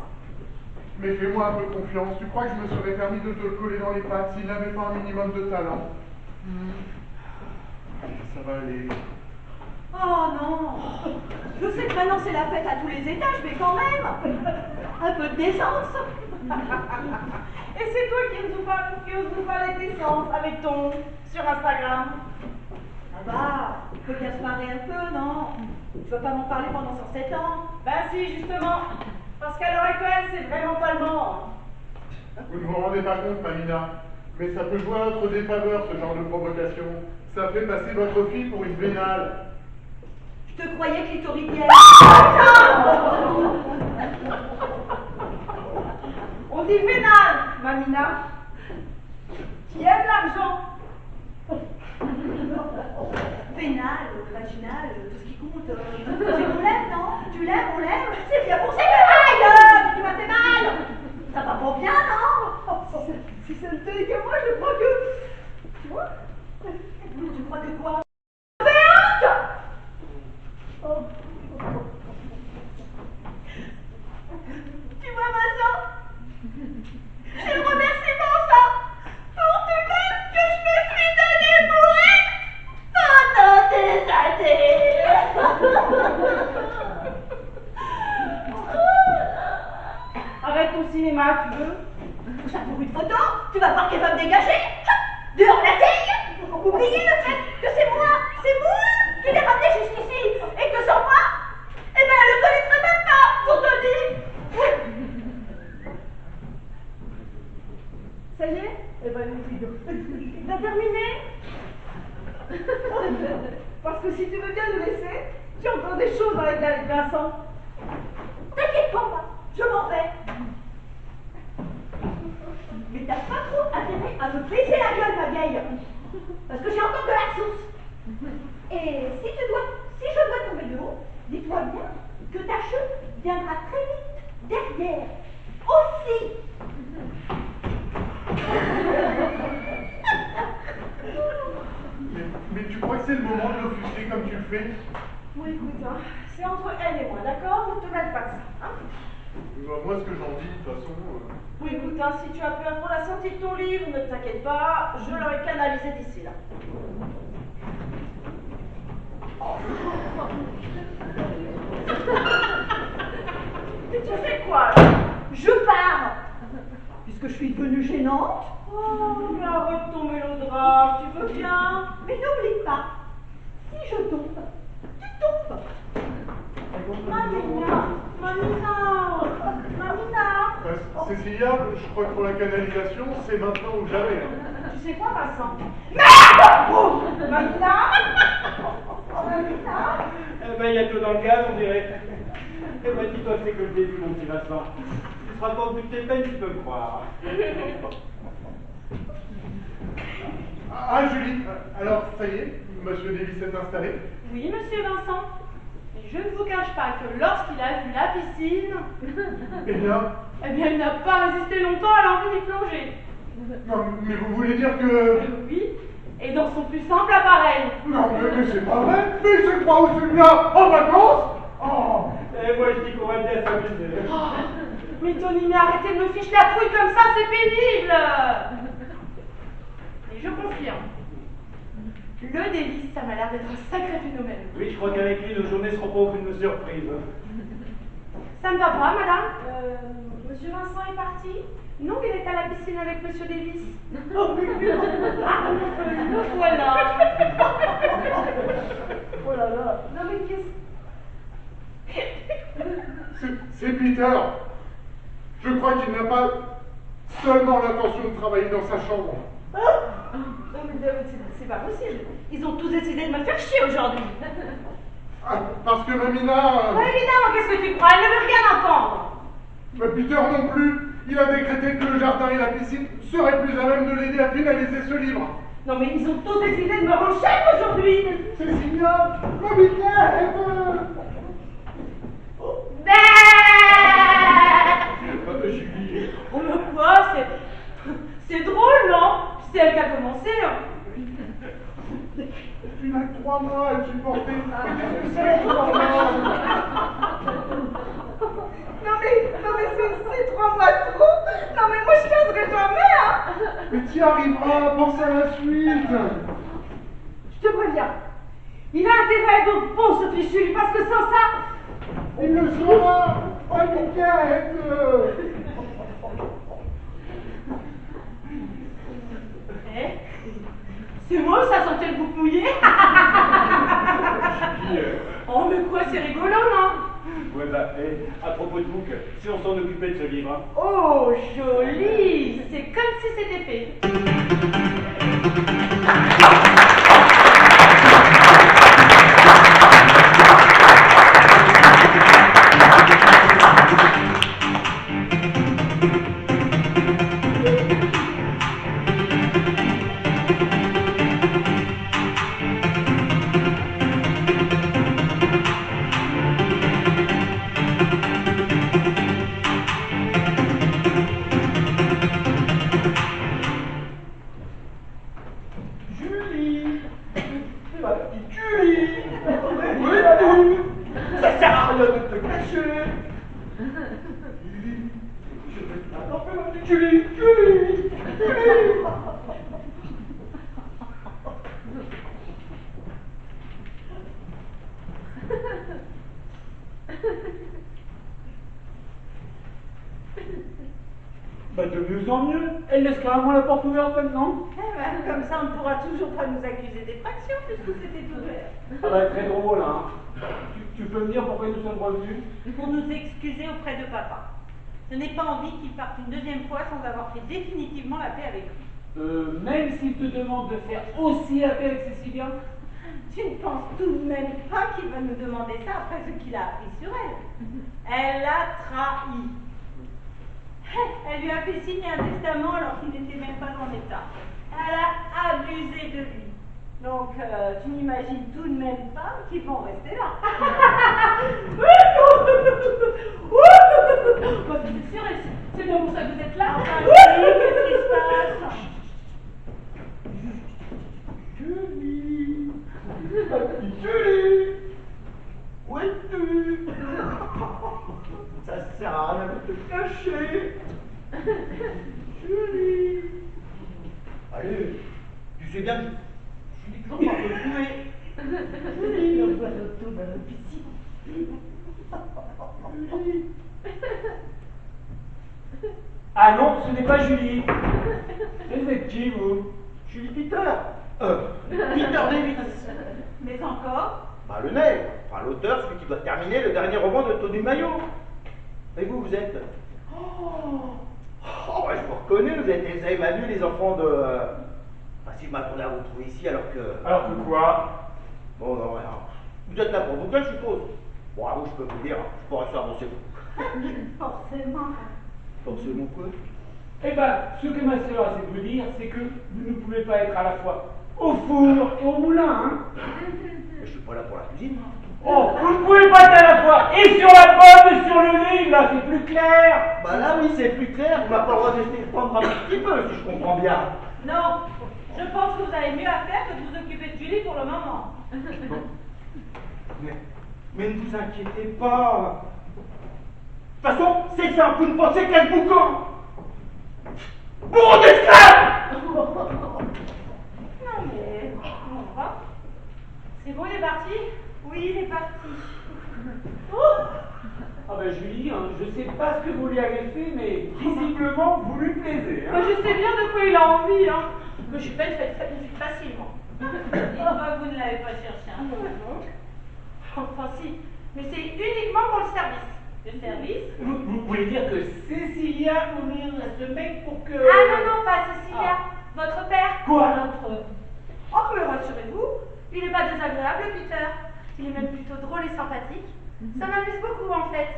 Mais fais-moi un peu confiance, tu crois que je me serais permis de te le coller dans les pattes s'il n'avait pas un minimum de talent? Ça va aller. Oh non! Je sais que maintenant c'est la fête à tous les étages, mais quand même! Un peu de décence! Et c'est toi qui oses nous parler d'essence avec ton sur Instagram. Ah bah, il faut bien se marrer un peu, non? Tu vas pas m'en parler pendant 107 ans? Bah si, justement. Parce qu'à l'heure actuelle, c'est vraiment pas le moment. Vous ne vous rendez pas compte, Mamina, mais ça peut jouer à notre défaveur, ce genre de provocation. Ça fait passer votre fille pour une vénale. Je te croyais clitoridienne. On dit vénal, Mamina. Qui aime l'argent. Vénal, vaginal, tout ce qui compte. On l'aime, non? Tu l'aimes, on l'aime? C'est bien pour ça que mal! Tu m'as fait mal! Ça va pas bien, non? Si ça ne tenait que moi, je crois que... Moi? Tu crois que quoi? Tu vois, Vincent? C'est le remerciement, ça! Pour tout l'aide que je me suis donné pour elle pendant des années! Arrête ton cinéma, tu veux? Ça pour une photo? Tu vas voir qu'elle va me dégager? Dehors la tête! Oubliez le fait que c'est moi qui l'ai ramené jusqu'ici et que sans moi, eh ben elle ne connaîtrait même pas son Tony! Ça y est? Eh ben, t'as terminé? Parce que si tu veux bien nous laisser, tu as encore des choses avec Vincent. T'inquiète pas, moi, je m'en vais. Mais t'as pas trop intérêt à me briser la gueule, ma vieille. Parce que j'ai encore de la source. Et si je dois tomber de haut, dis-toi bien que ta chute viendra très vite derrière. Aussi. Mais tu crois que c'est le moment de l'offusquer comme tu le fais? Oui, écoute, hein, c'est entre elle et moi, d'accord? Ne te mêle pas de ça. Hein? Moi, ce que j'en dis, de toute façon... Oui, écoute, hein, si tu as peur pour la sortie de ton livre, ne t'inquiète pas, je l'aurai canalisé d'ici là. Et tu fais quoi là? Je pars. Puisque je suis devenue gênante. Oh, mais arrête ton mélodrame, tu veux bien? Mais n'oublie pas, si je tombe, tu tombes. Mamina. Cécilia, je crois que pour la canalisation, c'est maintenant ou jamais. Tu sais quoi, Vincent? Merde! Oh, Mamina. Eh ben, il y a tout dans le gaz, on dirait. Eh ben, dis-toi, c'est que le début, mon petit Vincent. Tu seras pas au bout de tes peines, tu peux me croire. Ah, Julie, alors, ça y est, monsieur Davis s'est installé. Oui, monsieur Vincent. Mais je ne vous cache pas que lorsqu'il a vu la piscine... Eh bien, il n'a pas résisté longtemps à l'envie d'y plonger. non, mais vous voulez dire que... Oui, et dans son plus simple appareil. Non, mais c'est pas vrai. Mais je crois où celui-là, en vacances. Oh. Et moi, je dis qu'on va bien s'amuser. Oh, mais Tony, mais arrêtez de me ficher la trouille comme ça, c'est pénible. Et je confirme. Le délice, ça m'a l'air d'être un sacré phénomène. Oui, je crois qu'avec lui, nos journées seront pas aucune surprise. Ça ne va pas, madame? Monsieur Vincent est parti? Non, il est à la piscine avec monsieur Davis. Oh, le voilà. Oh là là. Non, mais qu'est-ce... C'est Peter. Je crois qu'il n'a pas seulement l'intention de travailler dans sa chambre. Non, mais c'est pas possible. Ils ont tous décidé de me faire chier aujourd'hui. Ah, parce que Mamina... Évidemment, qu'est-ce que tu crois? Elle ne veut rien entendre. Mais Peter non plus. Il a décrété que le jardin et la piscine seraient plus à même de l'aider à finaliser ce livre. Non, mais ils ont tous décidé de me rendre chef aujourd'hui. Cécilia, Mamina, Julie. Oh, mais quoi? C'est drôle, non? C'est elle qui a commencé. Hein. Il a 3 mois à le supporter. Mais qu'est-ce que c'est, 3 mois? Non mais c'est 3 mois de trop. Non mais moi je tiendrai jamais, hein. Mais tu y arriveras, pense à la suite. Je te préviens. Il a intérêt à être au fond, ce fichu, parce que sans ça... Il le saura. Oh, Michael. Eh? C'est moi ou ça sentait le bouc mouillé? Oh mais quoi, c'est rigolo, non? Ouais, bah, à propos de bouc, si on s'en occupait de ce livre, hein. Oh, joli! C'est comme si c'était fait. Bah de mieux en mieux. Elle laisse carrément la porte ouverte maintenant. Comme ça, on ne pourra toujours pas nous accuser d'effraction puisque c'était ouvert. Ça va être très drôle, hein. Tu peux me dire pourquoi nous sommes revenus? Pour nous excuser auprès de papa. Je n'ai pas envie qu'il parte une deuxième fois sans avoir fait définitivement la paix avec lui. Même s'il te demande de faire aussi la paix avec Cécilia? Tu ne penses tout de même pas qu'il va nous demander ça après ce qu'il a appris sur elle. Elle a trahi. Elle lui a fait signer un testament alors qu'il n'était même pas en état. Elle a abusé de Donc, tu n'imagines tout de même pas qu'ils vont rester là. Bah, c'est sûr, c'est bien pour ça que vous êtes là. Enfin, qu'est-ce qui se passe? Julie, ma petite Julie, où es-tu? Ça sert à rien de te cacher. Julie. Allez, tu sais bien que je suis toujours pas retrouvé. Julie. Le voilà tout dans le piscine. Julie. Ah non, ce n'est pas Julie. Vous êtes qui, vous? Julie Peter. Peter Davis. Mais encore? Bah, le nègre, enfin l'auteur, celui qui doit terminer le dernier roman de Tony Maillot. Et vous, vous êtes? Oh, ouais, je vous reconnais, vous avez mal lu les enfants de. Enfin, si je m'attendais à vous trouver ici alors que. Alors que quoi? Bon, non, rien. Vous êtes là pour vous, je suppose. Bon, à vous, je peux vous dire, je pourrais faire avancer vous. Forcément. Forcément quoi? Eh ben, ce que ma sœur essaie de vous dire, c'est que vous ne pouvez pas être à la fois au four et au moulin, hein? Mais je suis pas là pour la cuisine, moi. Oh, vous ne pouvez pas être à la fois et sur la pomme et sur le livre, là, c'est plus clair. Bah là, oui, c'est plus clair. On n'a pas le droit de laisser prendre un petit peu, si je comprends bien. Non, je pense que vous avez mieux à faire que de vous occuper de Julie pour le moment. Mais ne vous inquiétez pas. De toute façon, c'est simple, vous ne pensez qu'à ce boucan. Bourreau d'esclaves! Non mais, on va. C'est bon, il est parti? Oui, il est parti. Ah ben Julie, hein, je sais pas ce que vous lui avez fait, mais visiblement vous lui plaisez. Bah, Hein. je sais bien de quoi il a envie, hein. Mais je suis pas une fille facilement. Dites-moi que vous ne l'avez pas cherché un peu. Enfin, si. Mais c'est uniquement pour le service. Le service? Vous voulez dire que Cécilia voulait à ce mec pour que... Ah non, non, pas Cécilia. Votre père. Quoi? Notre... Oh, mais rassurez-vous, il n'est pas désagréable, Peter. Il est même plutôt drôle et sympathique. Ça m'amuse beaucoup, en fait.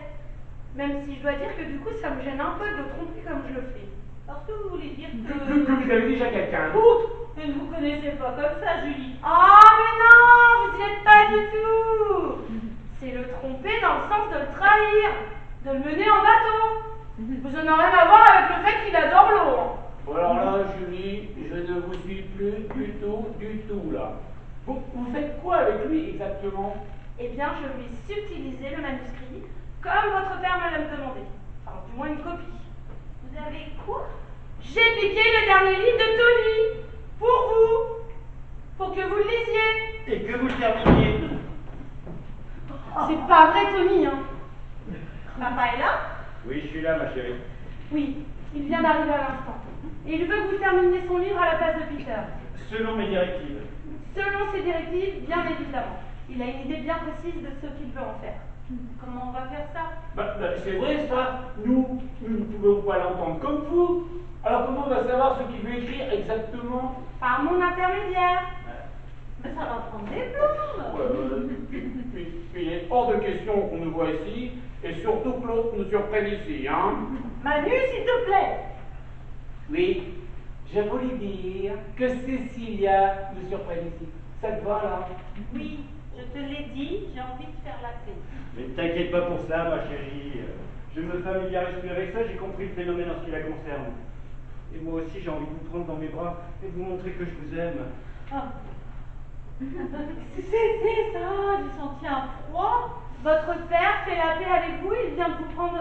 Même si je dois dire que du coup, ça me gêne un peu de le tromper comme je le fais. Parce que vous voulez dire Que que... vous avez déjà quelqu'un d'autre? Mais ne vous connaissez pas comme ça, Julie. Oh, mais non, vous n'y êtes pas du tout. C'est le tromper dans le sens de le trahir, de le mener en bateau. Vous en avez rien à voir avec le fait qu'il adore l'eau. Bon alors là, Julie, je ne vous suis plus du tout là. Vous faites quoi avec lui exactement? Eh bien, je lui ai subtilisé le manuscrit, comme votre père me l'a demandé. Enfin, du moins une copie. Vous avez quoi? J'ai piqué le dernier livre de Tony, pour vous, pour que vous le lisiez. Et que vous le terminiez. C'est pas vrai, Tony, hein. Papa est là? Oui, je suis là, ma chérie. Oui, il vient d'arriver à l'instant. Et il veut que vous terminiez son livre à la place de Peter. Selon mes directives. Selon ses directives, bien évidemment. Il a une idée bien précise de ce qu'il veut en faire. Comment on va faire ça? C'est vrai ça, nous ne pouvons pas l'entendre comme vous. Alors comment on va savoir ce qu'il veut écrire exactement? Par mon intermédiaire. Mais ça va prendre des plombs. Puis il est hors de question qu'on nous voit ici, et surtout que l'autre nous surprenne ici, hein? Manu, s'il te plaît. Oui, je voulais dire que Cécilia nous surprenne ici. Ça te va là? Oui, je te l'ai dit, j'ai envie de faire la paix. Mais ne t'inquiète pas pour ça, ma chérie. Je me familiarise plus avec ça, j'ai compris le phénomène en ce qui la concerne. Et moi aussi, j'ai envie de vous prendre dans mes bras et de vous montrer que je vous aime. Ah. C'est ça, j'ai senti un froid. Votre père fait la paix avec vous, il vient de vous prendre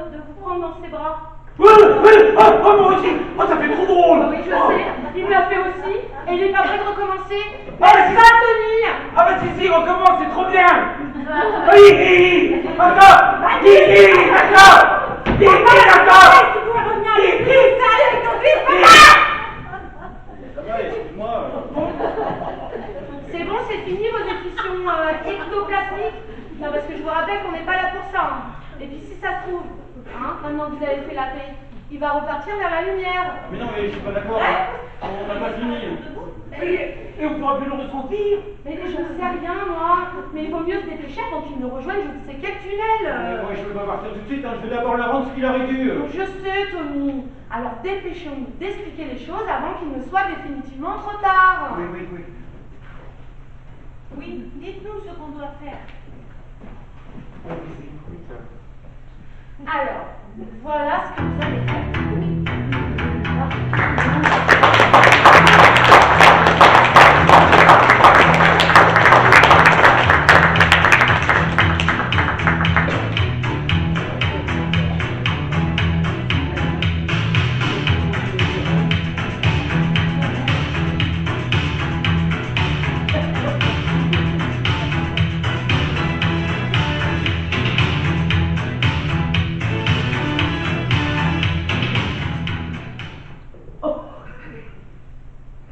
dans ses bras. Oh moi aussi! Oh ça fait trop drôle! Oui, je sais, il me l'a fait aussi, et il n'est pas prêt de recommencer. Ah, N'est-ce pas, Tony? Ah bah si, recommence, c'est trop bien! Oui! D'accord! D'accord! D'accord! Tu dois revenir avec lui, ça allait avec ton fils, Ça va, excuse-moi. C'est bon, c'est fini vos éditions ectoplasmiques? Non, parce que je vous rappelle qu'on n'est pas là pour ça. Hein. Et puis si ça se trouve, hein, maintenant que vous avez fait la paix, il va repartir vers la lumière. Mais non, mais je suis pas d'accord. On n'a pas fini. Et on pourra plus le ressentir! Mais je ne sais rien, moi. Mais il vaut mieux se dépêcher avant qu'il ne rejoigne je ne sais quel tunnel. Mais moi, je peux pas partir tout de suite, hein. Je vais d'abord leur rendre ce qu'il aurait dû. Je sais, Tony. Alors dépêchons-nous d'expliquer les choses avant qu'il ne soit définitivement trop tard. Oui. doit faire. On vous écoute. Alors, voilà ce que vous allez faire.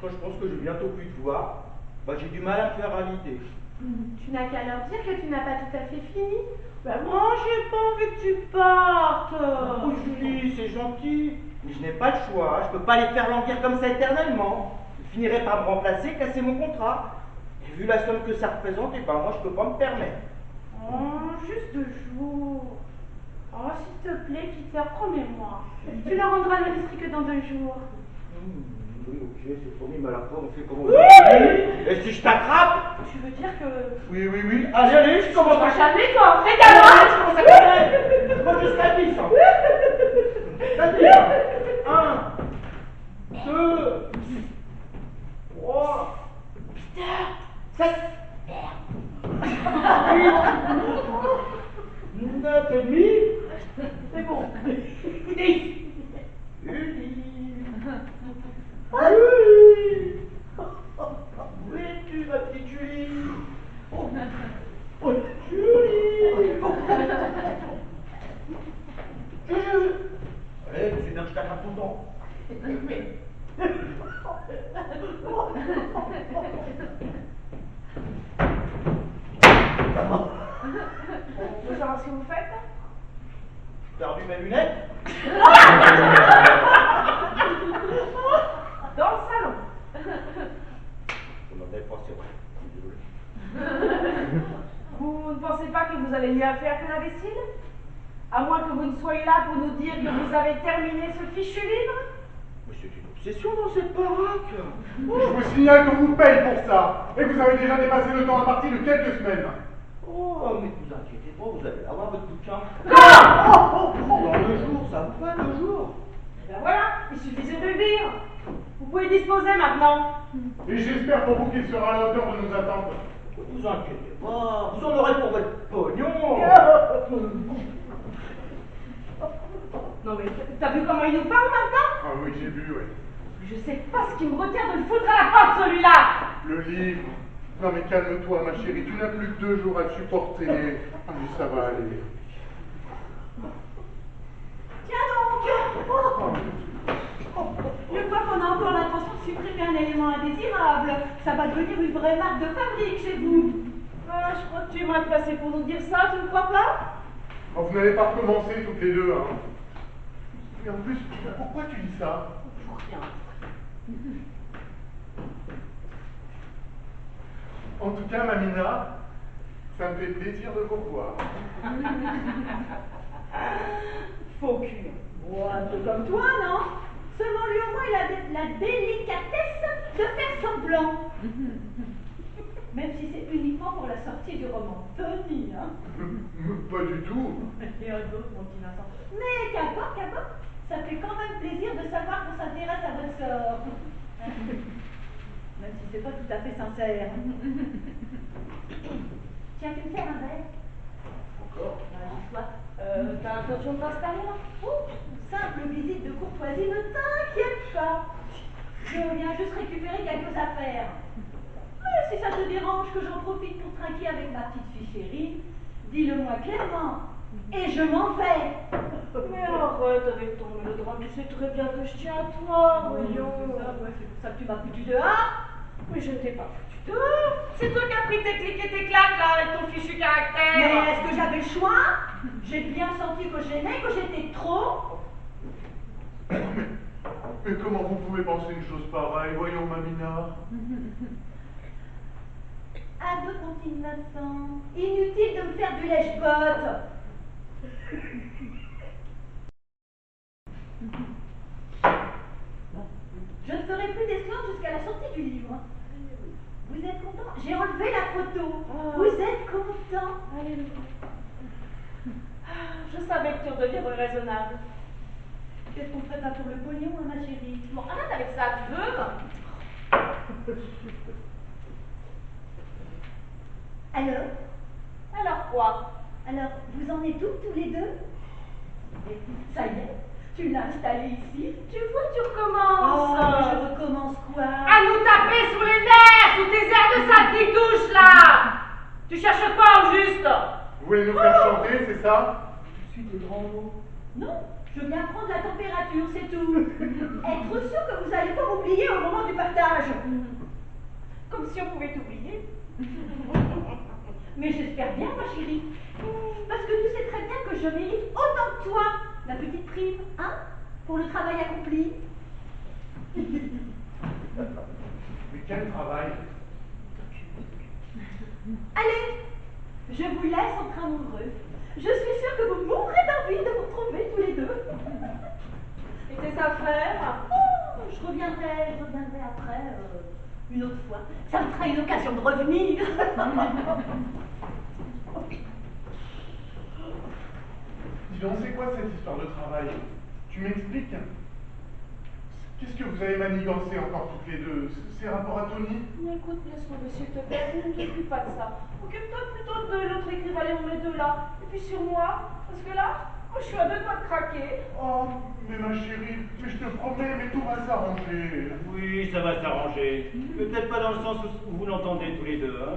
Quand je pense que je vais bientôt plus te voir, bah j'ai du mal à me faire à l'idée. Tu n'as qu'à leur dire que tu n'as pas tout à fait fini. Ben moi, j'ai pas envie que tu partes. Oh Julie, c'est gentil, mais je n'ai pas le choix, je peux pas les faire languir comme ça éternellement. Ils finiraient par me remplacer, casser mon contrat. Et vu la somme que ça représente, et ben moi je peux pas me permettre. Oh, juste 2 jours. Oh, s'il te plaît, Peter, promets-moi. Tu leur rendras le risque que dans 2 jours. Oui, ok, c'est promis, mais alors on fait comment? Oui. Et si je t'attrape? Tu veux dire que... Oui. Allez, je commence à Jamais, toi, fais-toi. je commence à courir. Je compte jusqu'à 10. C'est-à-dire 1, 2, 3, 7, 8, 9 et demi. C'est bon. 10. Julie. Où es-tu, ma petite Julie? Oh, Julie. Allez, tu viens que je t'attrape ton dent. On peut savoir ce que vous faites? J'ai perdu mes lunettes. Dans le salon. Je m'en avais pas, c'est vrai. Désolé. Vous ne pensez pas que vous avez mieux à faire que la vaisselle? À moins que vous ne soyez là pour nous dire que vous avez terminé ce fichu livre? Mais c'est une obsession dans cette baraque. Je vous signale qu'on vous paye pour ça, et que vous avez déjà dépassé le temps imparti de quelques semaines. Oh, mais vous inquiétez pas, vous allez avoir votre bouquin. Dans le jour, ça me va, le jour. Ben voilà, il suffisait de le dire. Vous pouvez disposer maintenant. Et j'espère pour vous qu'il sera à la hauteur de nos attentes. Vous inquiétez pas, vous en aurez pour votre pognon. Non mais t'as vu comment il nous parle maintenant? Ah oui, j'ai vu, oui. Je sais pas ce qui me retient de le foutre à la porte celui-là. Le livre. Non mais calme-toi, ma chérie, tu n'as plus que 2 jours à le supporter. Ah mais ça va aller. Tiens donc. Je crois qu'on a encore l'intention de supprimer un élément indésirable. Ça va devenir une vraie marque de fabrique chez vous. Ah, je crois que tu es mal placé pour nous dire ça, tu ne crois pas? Oh, vous n'allez pas recommencer toutes les deux, hein. Mais en plus, pourquoi tu dis ça? Pour rien. En tout cas, Mamina, ça me fait plaisir de vous revoir. Faux cul. Oh, un peu comme toi, non? Seulement lui, au moins, il a la délicatesse de faire semblant. Même si c'est uniquement pour la sortie du roman. Tony, hein? Pas du tout. Et un autre, mon petit Vincent. Mais qu'importe, ça fait quand même plaisir de savoir qu'on s'intéresse à votre sort. Même si c'est pas tout à fait sincère. Tiens, tu me sers un verre? Encore? T'as l'intention de t'installer là? Oh, simple visite de courtoisie, ne t'inquiète pas. Je viens juste récupérer quelques affaires. Mais si ça te dérange que j'en profite pour trinquer avec ma petite fille chérie, dis-le-moi clairement. Et je m'en vais. Mais arrête avec ton mélodrame, tu sais très bien que je tiens à toi, voyons. C'est pour ça que tu m'as foutu dehors. Mais je ne t'ai pas foutu dehors. C'est toi qui as pris tes clics et tes claques là avec ton fichu caractère. Mais est-ce que j'avais le choix? J'ai bien senti que j'aimais, que j'étais trop. Mais comment vous pouvez penser une chose pareille? Voyons, Mamina. Ado continue Vincent. Inutile de me faire du lèche-botte. Je ne ferai plus d'esclante jusqu'à la sortie du livre. Vous êtes content? J'ai enlevé la photo. Ah. Vous êtes content? Alléluia. Je savais que tu redeviendrais raisonnable. Qu'est-ce qu'on ferait pas pour le pognon, hein, ma chérie? Bon, arrête avec ça, tu veux? Alors? Alors quoi? Alors, vous en êtes où tous les deux? Ça y est, tu l'as installé ici. Tu vois, tu recommences. Oh, je recommence quoi? À nous taper sous les nerfs, sous tes airs de sale qui touche là. Tu cherches quoi au juste? Vous voulez nous faire chanter, c'est ça? Je suis des grands mots. Non, je viens prendre la température, c'est tout. Être sûr que vous n'allez pas m'oublier au moment du partage. Comme si on pouvait t'oublier. Mais j'espère bien, ma chérie. Parce que tu sais très bien que je mérite autant que toi la petite prime, hein, pour le travail accompli. Mais quel travail! Allez, je vous laisse entre amoureux. Je suis sûre que vous mourrez d'envie de vous retrouver tous les deux. Et tes affaires? Oh, je reviendrai après, une autre fois. Ça me fera une occasion de revenir. Dis donc, c'est quoi cette histoire de travail? Tu m'expliques? Qu'est-ce que vous avez manigancé encore toutes les deux? C'est rapport à Tony? Mais écoute, laisse-moi, s'il te plaît, ne t'occupe pas de ça. Occupe-toi plutôt de l'autre écrivain, les deux là. Et puis sur moi, parce que là, moi je suis à deux doigts de craquer. Oh, mais ma chérie, mais je te promets, mais tout va s'arranger. Oui, ça va s'arranger. Peut-être pas dans le sens où vous l'entendez tous les deux. Hein.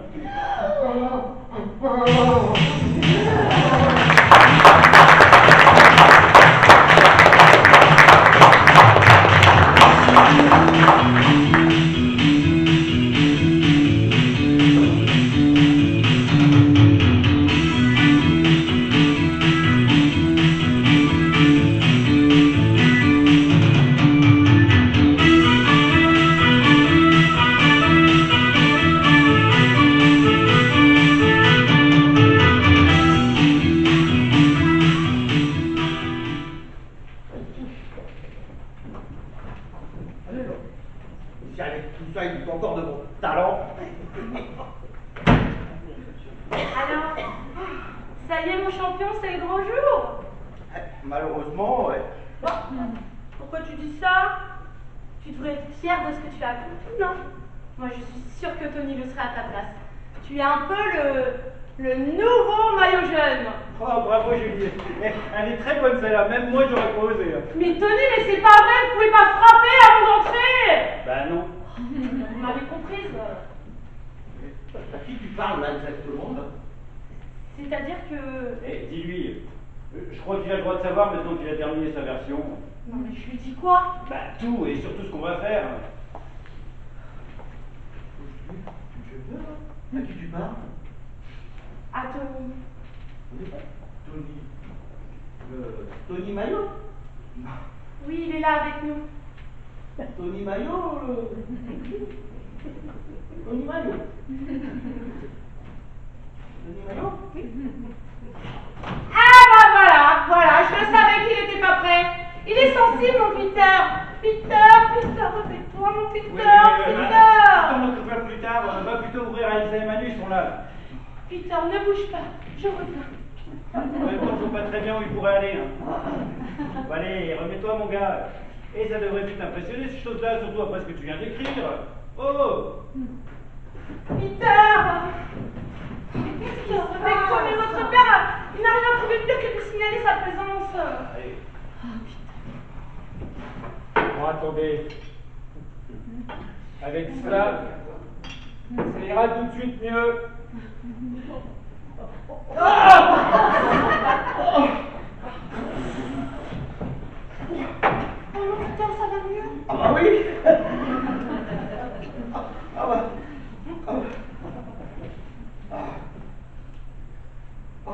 Si avec tout ça, il doute encore de mon talent. Alors, ça y est mon champion, c'est le grand jour. Malheureusement, ouais. Bon, pourquoi tu dis ça? Tu devrais être fière de ce que tu as accompli, non? Moi je suis sûre que Tony le serait à ta place. Tu es un peu le nouveau maillot jaune. Oh, bravo Julie. Elle est très bonne celle-là, même moi j'aurais pas osé. Mais Tony, mais c'est pas vrai, vous pouvez pas frapper avant d'entrer. Ben non. Vous m'avez comprise. À qui tu parles là exactement là? C'est-à-dire que... Eh, dis-lui, je crois qu'il a le droit de savoir maintenant qu'il a terminé sa version. Non mais je lui dis quoi? Bah tout, et surtout ce qu'on va faire. Tu veux là? À qui tu parles? À Tony. Tony. Tony Maillot? Oui, il est là avec nous. Tony Maillot? Tony Maillot? Tony Maillot? Ah bah voilà, je le savais qu'il n'était pas prêt. Il est sensible mon Peter. Peter, réveille-toi mon Peter, Peter. On en occupera plus tard, on va plutôt ouvrir à Elsa et Manu, ils sont là. Peter, ne bouge pas, je reviens. En même temps, je vois pas très bien où il pourrait aller. Hein. Bon, allez, remets-toi mon gars. Et ça devrait vite t'impressionner ces choses-là, surtout après ce que tu viens d'écrire. Oh! Peter! Qu'est-ce qu'il y a? Réveille-toi, mais votre père, il n'a rien trouvé de mieux que de signaler sa présence. Allez. Bon, attendez. Avec cela, ça ira tout de suite mieux. Oh non, Peter, ça va mieux? Ah bah oui! Ah bah. Ah bah. Ah. Ah.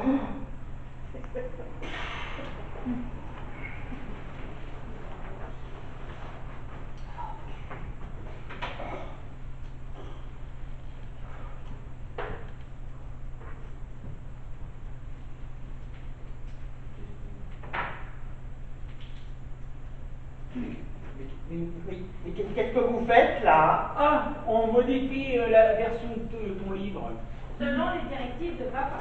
Mais qu'est-ce que vous faites là? Ah, on modifie la version de ton livre. Selon les directives de papa.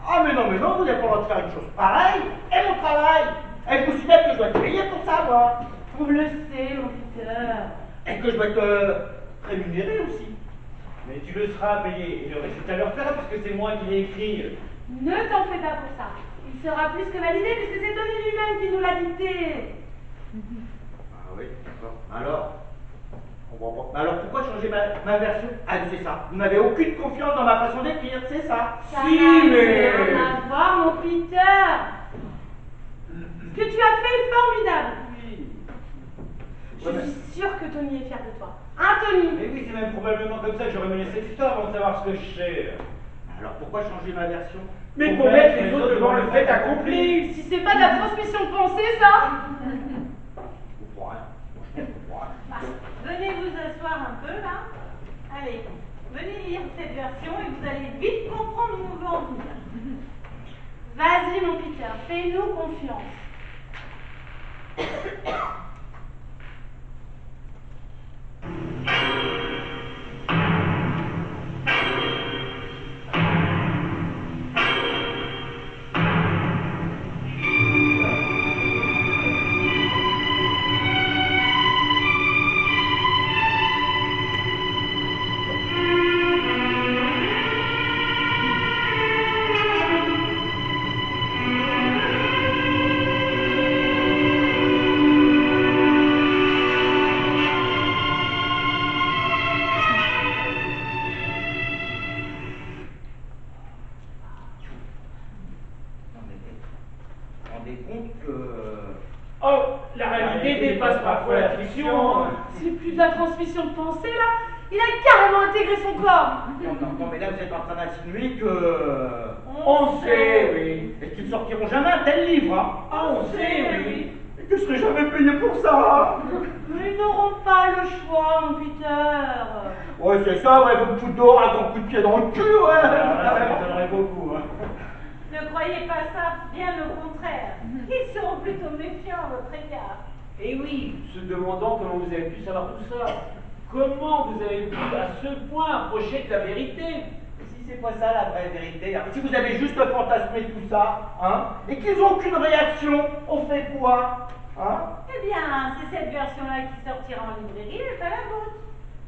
Ah mais non, vous n'avez pas le droit de faire une chose pareille. Et mon travail. Elle considère que je dois te payer pour ça, moi. On le sait, mon Peter. Et que je dois te rémunérer aussi. Mais tu le seras payé, et le reste c'est à leur faire, parce que c'est moi qui l'ai écrit. Ne t'en fais pas pour ça. Il sera plus que validé puisque c'est Tony lui-même qui nous l'a dicté. Ah oui, d'accord. Alors pourquoi changer ma version? Ah c'est ça. Vous n'avez aucune confiance dans ma façon d'écrire, c'est ça. Ça Si, n'a mais- rien à voir, mon Peter. Ce que tu as fait est formidable. Oui. Je suis sûre que Tony est fier de toi. Hein, Tony? Mais oui, c'est même probablement comme ça que j'aurais mené cette histoire avant de savoir ce que je sais. Alors pourquoi changer ma version? Mais pour mettre les autres devant le fait accompli. Si c'est pas de la transmission de pensée, ça? Je comprends rien. Franchement, je comprends rien. Bah, venez vous asseoir un peu là. Allez, venez lire cette version et vous allez vite comprendre où on veut en venir. Vas-y, mon Peter, fais-nous confiance. Non mais vous vous rendez compte que... Oh, la réalité dépasse parfois la fiction. C'est plus de la transmission de pensée, là. Il a carrément intégré son corps. Non, mais là vous êtes en train d'insinuer que... On sait, oui. Et qu'ils ne sortiront jamais un tel livre, hein. Ah, on sait, oui. Et que je serai jamais payé pour ça. Mais ils n'auront pas le choix, mon Peter. Ouais, c'est ça, ouais, vous me foutre dehors un grand coup de pied dans le cul, ouais. Ça m'étonnerait beaucoup. Hein. Ne croyez pas ça, bien au contraire. Ils seront plutôt méfiants à votre égard. Et oui, se demandant comment vous avez pu savoir tout ça. Comment vous avez pu à ce point approcher de la vérité? Si c'est pas ça la vraie vérité, hein. Si vous avez juste fantasmé tout ça, hein, et qu'ils n'ont aucune réaction, on fait quoi, hein? Eh bien, c'est cette version-là qui sortira en librairie et pas la vôtre.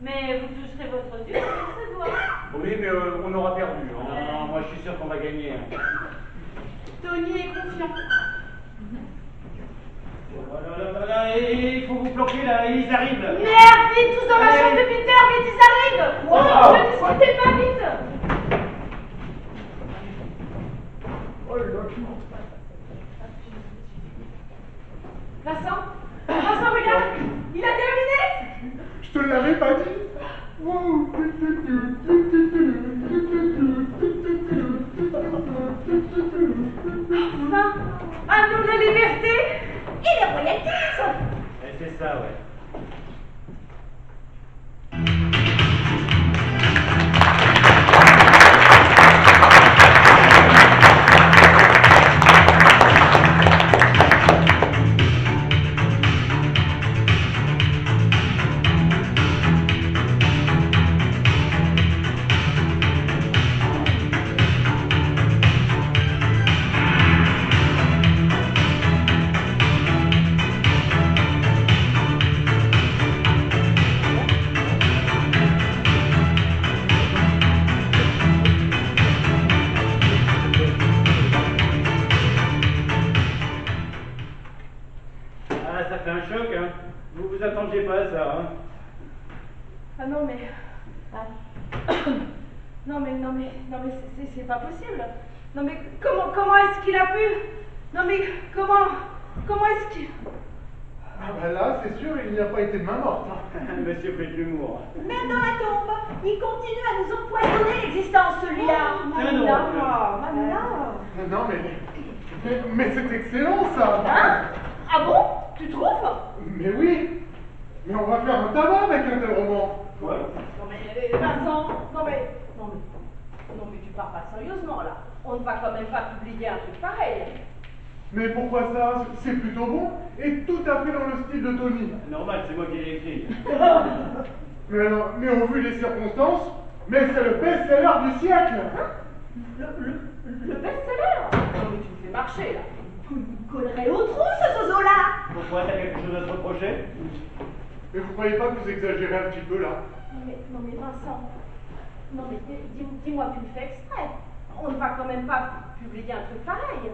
Mais vous toucherez votre dû avec ce doigt. Oui, mais on aura perdu. Non, Hein. non, moi je suis sûr qu'on va gagner. Hein. Tony est confiant. Voilà, et il faut vous bloquer là, ils arrivent là. Merde, vite, tous dans la chambre de Peter, vite, ils arrivent. Wow. Ne discutez pas, vite. Oh là là. Vincent, regarde, il a terminé. Je te l'avais pas dit. Wow. Enfin, un nom de liberté et les royalties. C'est ça, ouais. Ah, ça fait un choc, hein. Vous vous attendiez pas à ça, hein. Ah non mais... Non mais c'est pas possible. Non mais comment est-ce qu'il a pu... Non mais comment est-ce qu'il... Ah bah là, c'est sûr, il n'y a pas été de main morte. Monsieur fait de l'humour. Même dans la tombe, il continue à nous empoisonner l'existence, celui-là. Non, mais c'est excellent ça. Hein? Ah bon? Tu trouves? Mais oui. Mais on va faire un tabac avec un tel roman. Ouais. Non mais Vincent, non mais tu parles pas sérieusement là. On ne va quand même pas publier un truc pareil. Mais pourquoi ça? C'est plutôt bon et tout à fait dans le style de Tony. Normal, c'est moi qui l'ai écrit. Mais au vu des circonstances, mais c'est le best-seller du siècle. Le best-seller? Non, mais tu me fais marcher, là. Tu me collerais au trou, ce zozo-là. Pourquoi t'as quelque chose à te reprocher? Et vous croyez pas que vous exagérez un petit peu là? Non mais Vincent, non mais dis-moi, tu le fais exprès. On ne va quand même pas publier un truc pareil.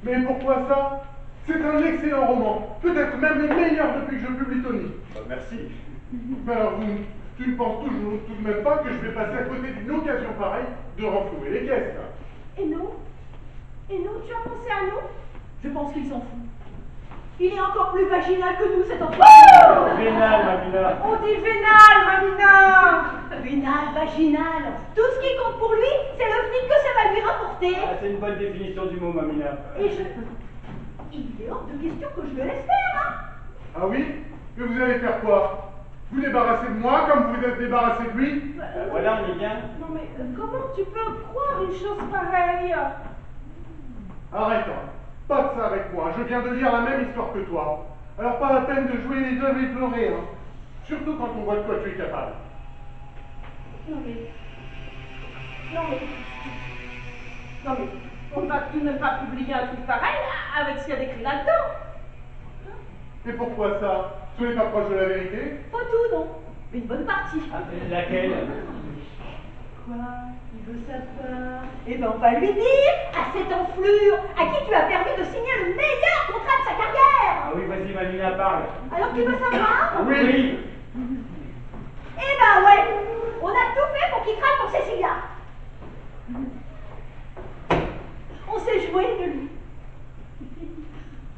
Mais pourquoi ça? C'est un excellent roman, peut-être même le meilleur depuis que je publie Tony. Merci. Mais alors, tu ne penses toujours tout de même pas que je vais passer à côté d'une occasion pareille de renflouer les caisses, là? Et nous, tu as pensé à nous? Je pense qu'il s'en fout. Il est encore plus vaginal que nous, cet enfant. Vénal, Mamina. On dit vénal, Mamina. Vénal, vaginal. Tout ce qui compte pour lui, c'est le fric que ça va lui rapporter. Ah, c'est une bonne définition du mot, Mamina. Et il est hors de question que je le laisse faire, hein. Ah oui? Et vous allez faire quoi? Vous débarrasser de moi comme vous êtes débarrassé de lui? Voilà, on est bien. Non mais comment tu peux croire une chose pareille? Arrête, hein. Pas de ça avec moi, je viens de lire la même histoire que toi. Alors pas la peine de jouer les deux et pleurer, hein. Surtout quand on voit de quoi tu es capable. Non mais on ne va tout de même pas publier un truc pareil là, avec ce qu'il y a d'écrit là-dedans. Et pourquoi ça? Tu n'es pas proche de la vérité? Pas tout, non. Mais une bonne partie. Ah, laquelle? Quoi? Il veut savoir. Eh ben, on va lui dire à cette enflure à qui tu as permis de signer le meilleur contrat de sa carrière. Ah oui, vas-y, Mamina, parle. Alors, tu veux savoir? Oui. Eh ben, ouais. On a tout fait pour qu'il craque pour Cécilia. On s'est joué de lui.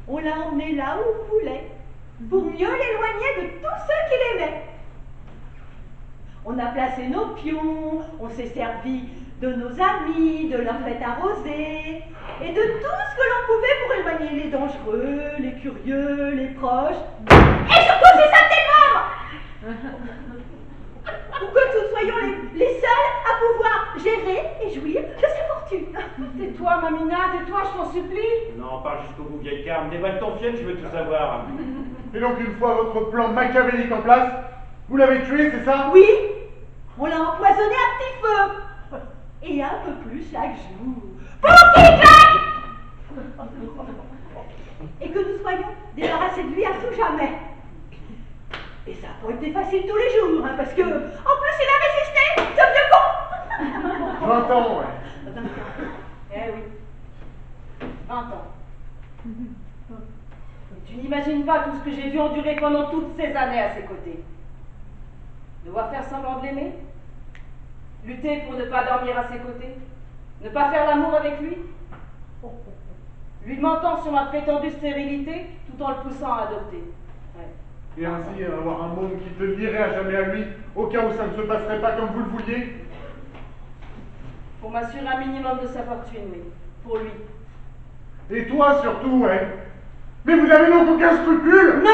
On l'a emmené là où on voulait, pour mieux l'éloigner de tous ceux qui l'aimaient. On a placé nos pions, on s'est servi de nos amis, de leur fête arrosée, et de tout ce que l'on pouvait pour éloigner les dangereux, les curieux, les proches, et surtout ces saletés de membres. Pour que nous soyons les seuls à pouvoir gérer et jouir de sa fortune. Tais-toi, Mamina, tais-toi, je t'en supplie. Non, parle jusqu'au bout, vieille carme. Déballe ton fiel, je veux tout savoir. Et donc une fois votre plan machiavélique en place, vous l'avez tué, c'est ça? Oui, on l'a empoisonné à petit feu. Et un peu plus chaque jour. Pour qu'il claque. Et que nous soyons débarrassés de lui à tout jamais. Et ça n'a pas été facile tous les jours, hein, parce que, en plus, il a résisté, ce vieux con. 20 ans, ouais. Eh oui, 20 ans. Tu n'imagines pas tout ce que j'ai dû endurer pendant toutes ces années à ses côtés. Devoir faire semblant de l'aimer, lutter pour ne pas dormir à ses côtés, ne pas faire l'amour avec lui, lui mentant sur ma prétendue stérilité tout en le poussant à adopter. Ouais. Et ainsi avoir un monde qui te lierait à jamais à lui, au cas où ça ne se passerait pas comme vous le vouliez? Pour m'assurer un minimum de sa fortune, oui. Pour lui. Et toi surtout, ouais. Mais vous n'avez donc aucun scrupule? Non.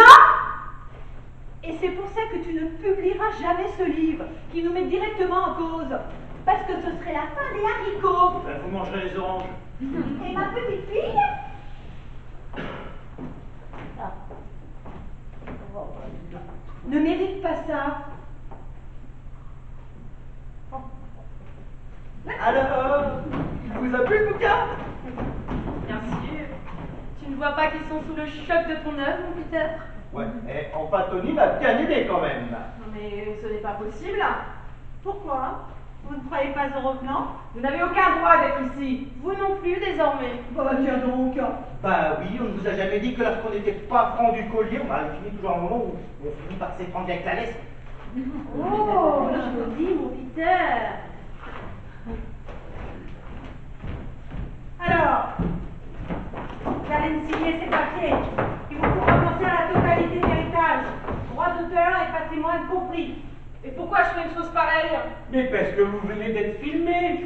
Et c'est pour ça que tu ne publieras jamais ce livre, qui nous met directement en cause. Parce que ce serait la fin des haricots. Vous mangerez les oranges. Et ma petite fille? Ah. Ne mérite pas ça. Alors, il vous a plu le bouquin? Bien sûr. Tu ne vois pas qu'ils sont sous le choc de ton œuvre, mon Peter? Ouais, et enfin Tony m'a bien aidé quand même. Non mais ce n'est pas possible. Pourquoi? Vous ne croyez pas au revenant? Vous n'avez aucun droit d'être ici. Vous non plus désormais. Bah tiens donc. Bah oui, on ne vous a jamais dit que lorsqu'on n'était pas franc du collier, on a fini toujours un moment où on finit par s'éprendre avec la laisse. Oh, joli mon Peter. Alors, vous allez me signer ces papiers qui vous feront penser à la totalité de l'héritage. Droit d'auteur et patrimoine compris. Et pourquoi je fais une chose pareille? Mais parce que vous venez d'être filmé.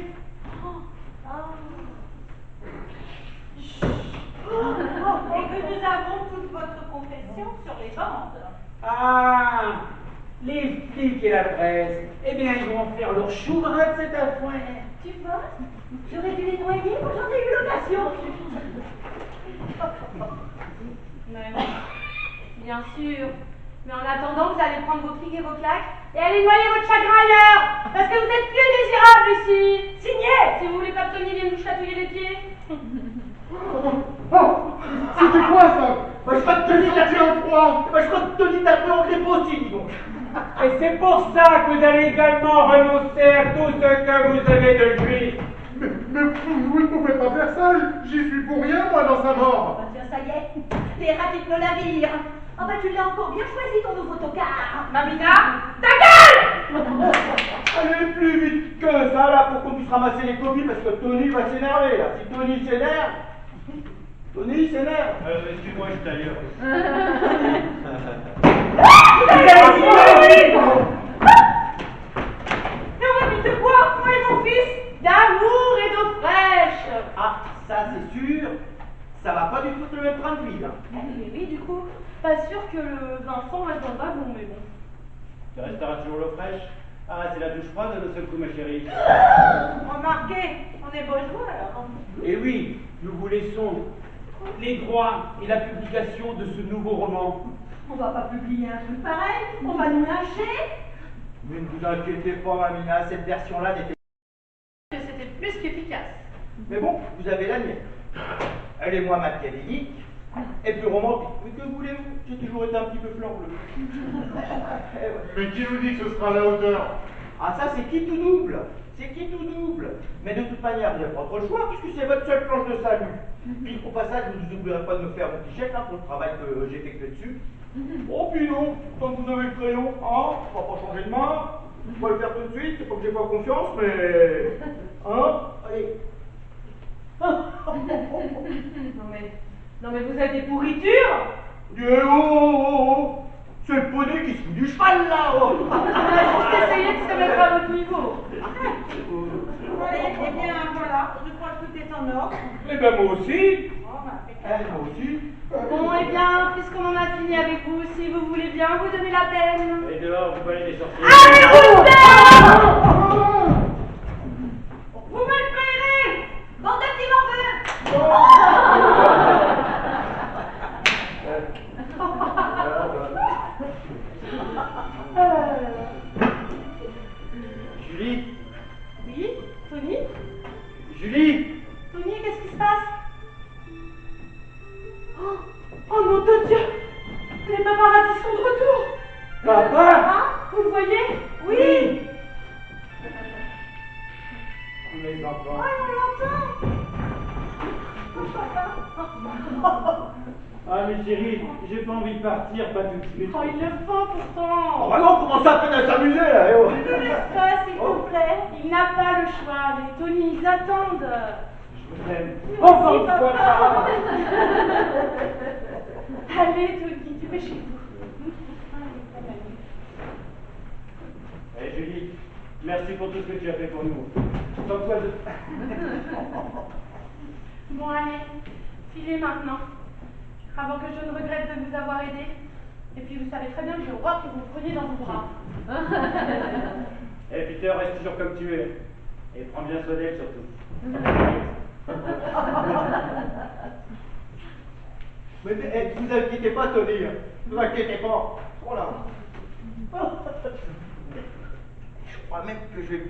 Et que nous avons toute votre confession sur les bandes. Ah, les flics et la presse, eh bien, ils vont faire leur chourin de cette affaire. Tu vois, j'aurais dû les noyer quand j'en ai eu l'occasion. Mais, bien sûr. Mais en attendant, vous allez prendre vos clics et vos claques et allez noyer votre chagrin ailleurs, parce que vous êtes plus désirable ici. Signez, si vous voulez pas que Tony vienne vous chatouiller les pieds. Oh, c'était quoi ça? Bah, je crois que Tony t'a pris en froid. Bah, je crois que Tony t'a pris en grippe aussi, dis donc. Et c'est pour ça que vous allez également renoncer à tout ce que vous avez de lui. Mais vous ne pouvez pas faire ça, j'y suis pour rien, moi, dans sa mort. Oh, tiens, ça y est, t'es raté de le navire. Ah bah tu l'as encore bien choisi ton nouveau tocard. Mamina, ta gueule! Allez plus vite que ça, là, pour qu'on puisse ramasser les copies, parce que Tony va s'énerver, là. Si Tony s'énerve, Tony s'énerve. Excuse-moi, je suis ailleurs. Et on va vite de quoi, moi et mon fils? D'amour et d'eau fraîche. Ah, ça c'est sûr, ça va pas du tout le même train de vie, là. Mais oui, du coup, pas sûr que le Vincent reste dans le wagon, mais bon. Tu resteras toujours l'eau fraîche? Ah, c'est la douche froide d'un seul coup, ma chérie. Remarquez, on est bourgeois alors. Et oui, nous vous laissons les droits et la publication de ce nouveau roman. On va pas publier un truc pareil, on va nous lâcher. Mais ne vous inquiétez pas, Mamina, cette version-là n'était Que c'était plus qu'efficace. Mais bon, vous avez la mienne. Elle est moins machiavélique et plus romantique. Mais que voulez-vous? J'ai toujours été un petit peu fleur bleue. Eh ouais. Mais qui nous dit que ce sera à la hauteur? Ah ça c'est qui tout double. C'est qui tout double. Mais de toute manière, vous n'avez pas trop le choix puisque c'est votre seule planche de salut. Puis au passage, vous n'oublierez pas de me faire mon petit chèque pour le travail que j'ai effectué dessus. Oh puis non, tant que vous avez le crayon, hein, on va pas changer de main. Je vais le faire tout de suite, c'est pas que j'ai pas confiance, mais... Hein? Allez. Non mais vous êtes des pourritures. Eh oh, oh, oh. C'est le poney qui se fout du cheval là, oh. On a juste essayé de se mettre à votre niveau. Allez, eh bien voilà, je crois que tout est en ordre. Eh ben moi aussi. Moi aussi. Bon, eh bien, puisqu'on en a fini avec vous, si vous voulez bien, vous donnez la peine. Et dehors, vous balez des sorciers. Allez, vous m'effrayerez. Bande de petits morveux. Julie? Oui, Tony? Julie? Tony, qu'est-ce qui se passe? Oh nom de Dieu. Les paparazzi sont de retour. Papa? Hein? Vous le voyez? Oui. Mes enfants. Oh, on l'entend. Ah, mes chéris, j'ai pas envie de partir, pas tout de suite. Oh, ils le font pourtant. Oh bah non, commencez à peine à s'amuser là, eh oh. Ne le laisse pas, s'il vous plaît. Il n'a pas le choix. Les Tony, ils attendent. Je vous aime. Encore une fois, papa. papa. Allez, Tony, tu fais chez vous. Eh, Julie, merci pour tout ce que tu as fait pour nous. Sans toi, Bon, allez, filez maintenant. Avant que je ne regrette de vous avoir aidé. Et puis, vous savez très bien que j'ai horreur que vous me preniez dans vos bras. Eh, Peter, reste toujours comme tu es. Et prends bien soin d'elle, surtout. Mais vous inquiétez pas, Tony. Vous inquiétez pas. Oh là. Je crois même que je vais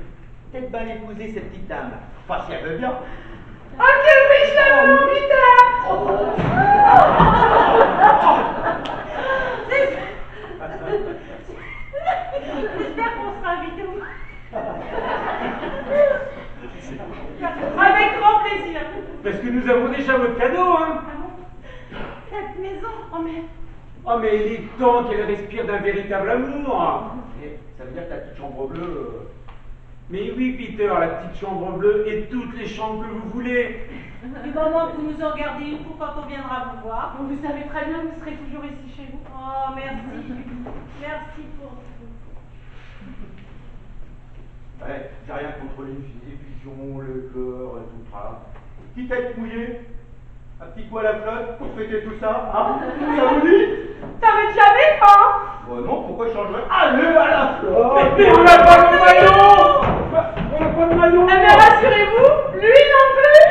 peut-être bien épouser cette petite dame. Enfin, si elle veut bien. Oh, que oui, je l'aime, Peter. J'espère qu'on sera invités. Avec grand plaisir. Parce que nous avons déjà votre cadeau, hein. Cette maison, oh mais... Oh, mais il est temps qu'elle respire d'un véritable amour. Et ça veut dire que la petite chambre bleue... Mais oui, Peter, la petite chambre bleue et toutes les chambres que vous voulez. Du moment que vous nous en gardez une pour quand on viendra vous voir. Bon, vous savez très bien que vous serez toujours ici chez vous. Oh, merci. Merci pour tout. Ouais, j'ai rien contre les effusions, le cœur et tout ça. Petite tête mouillée, un petit coup à la flotte pour fêter tout ça, hein? Ça vous dit? T'arrêtes jamais, hein? Bon non, pourquoi je changerais? Allez à la flotte! Mais on n'a pas de maillot. On n'a pas de maillot. Eh bien, rassurez-vous, lui non plus.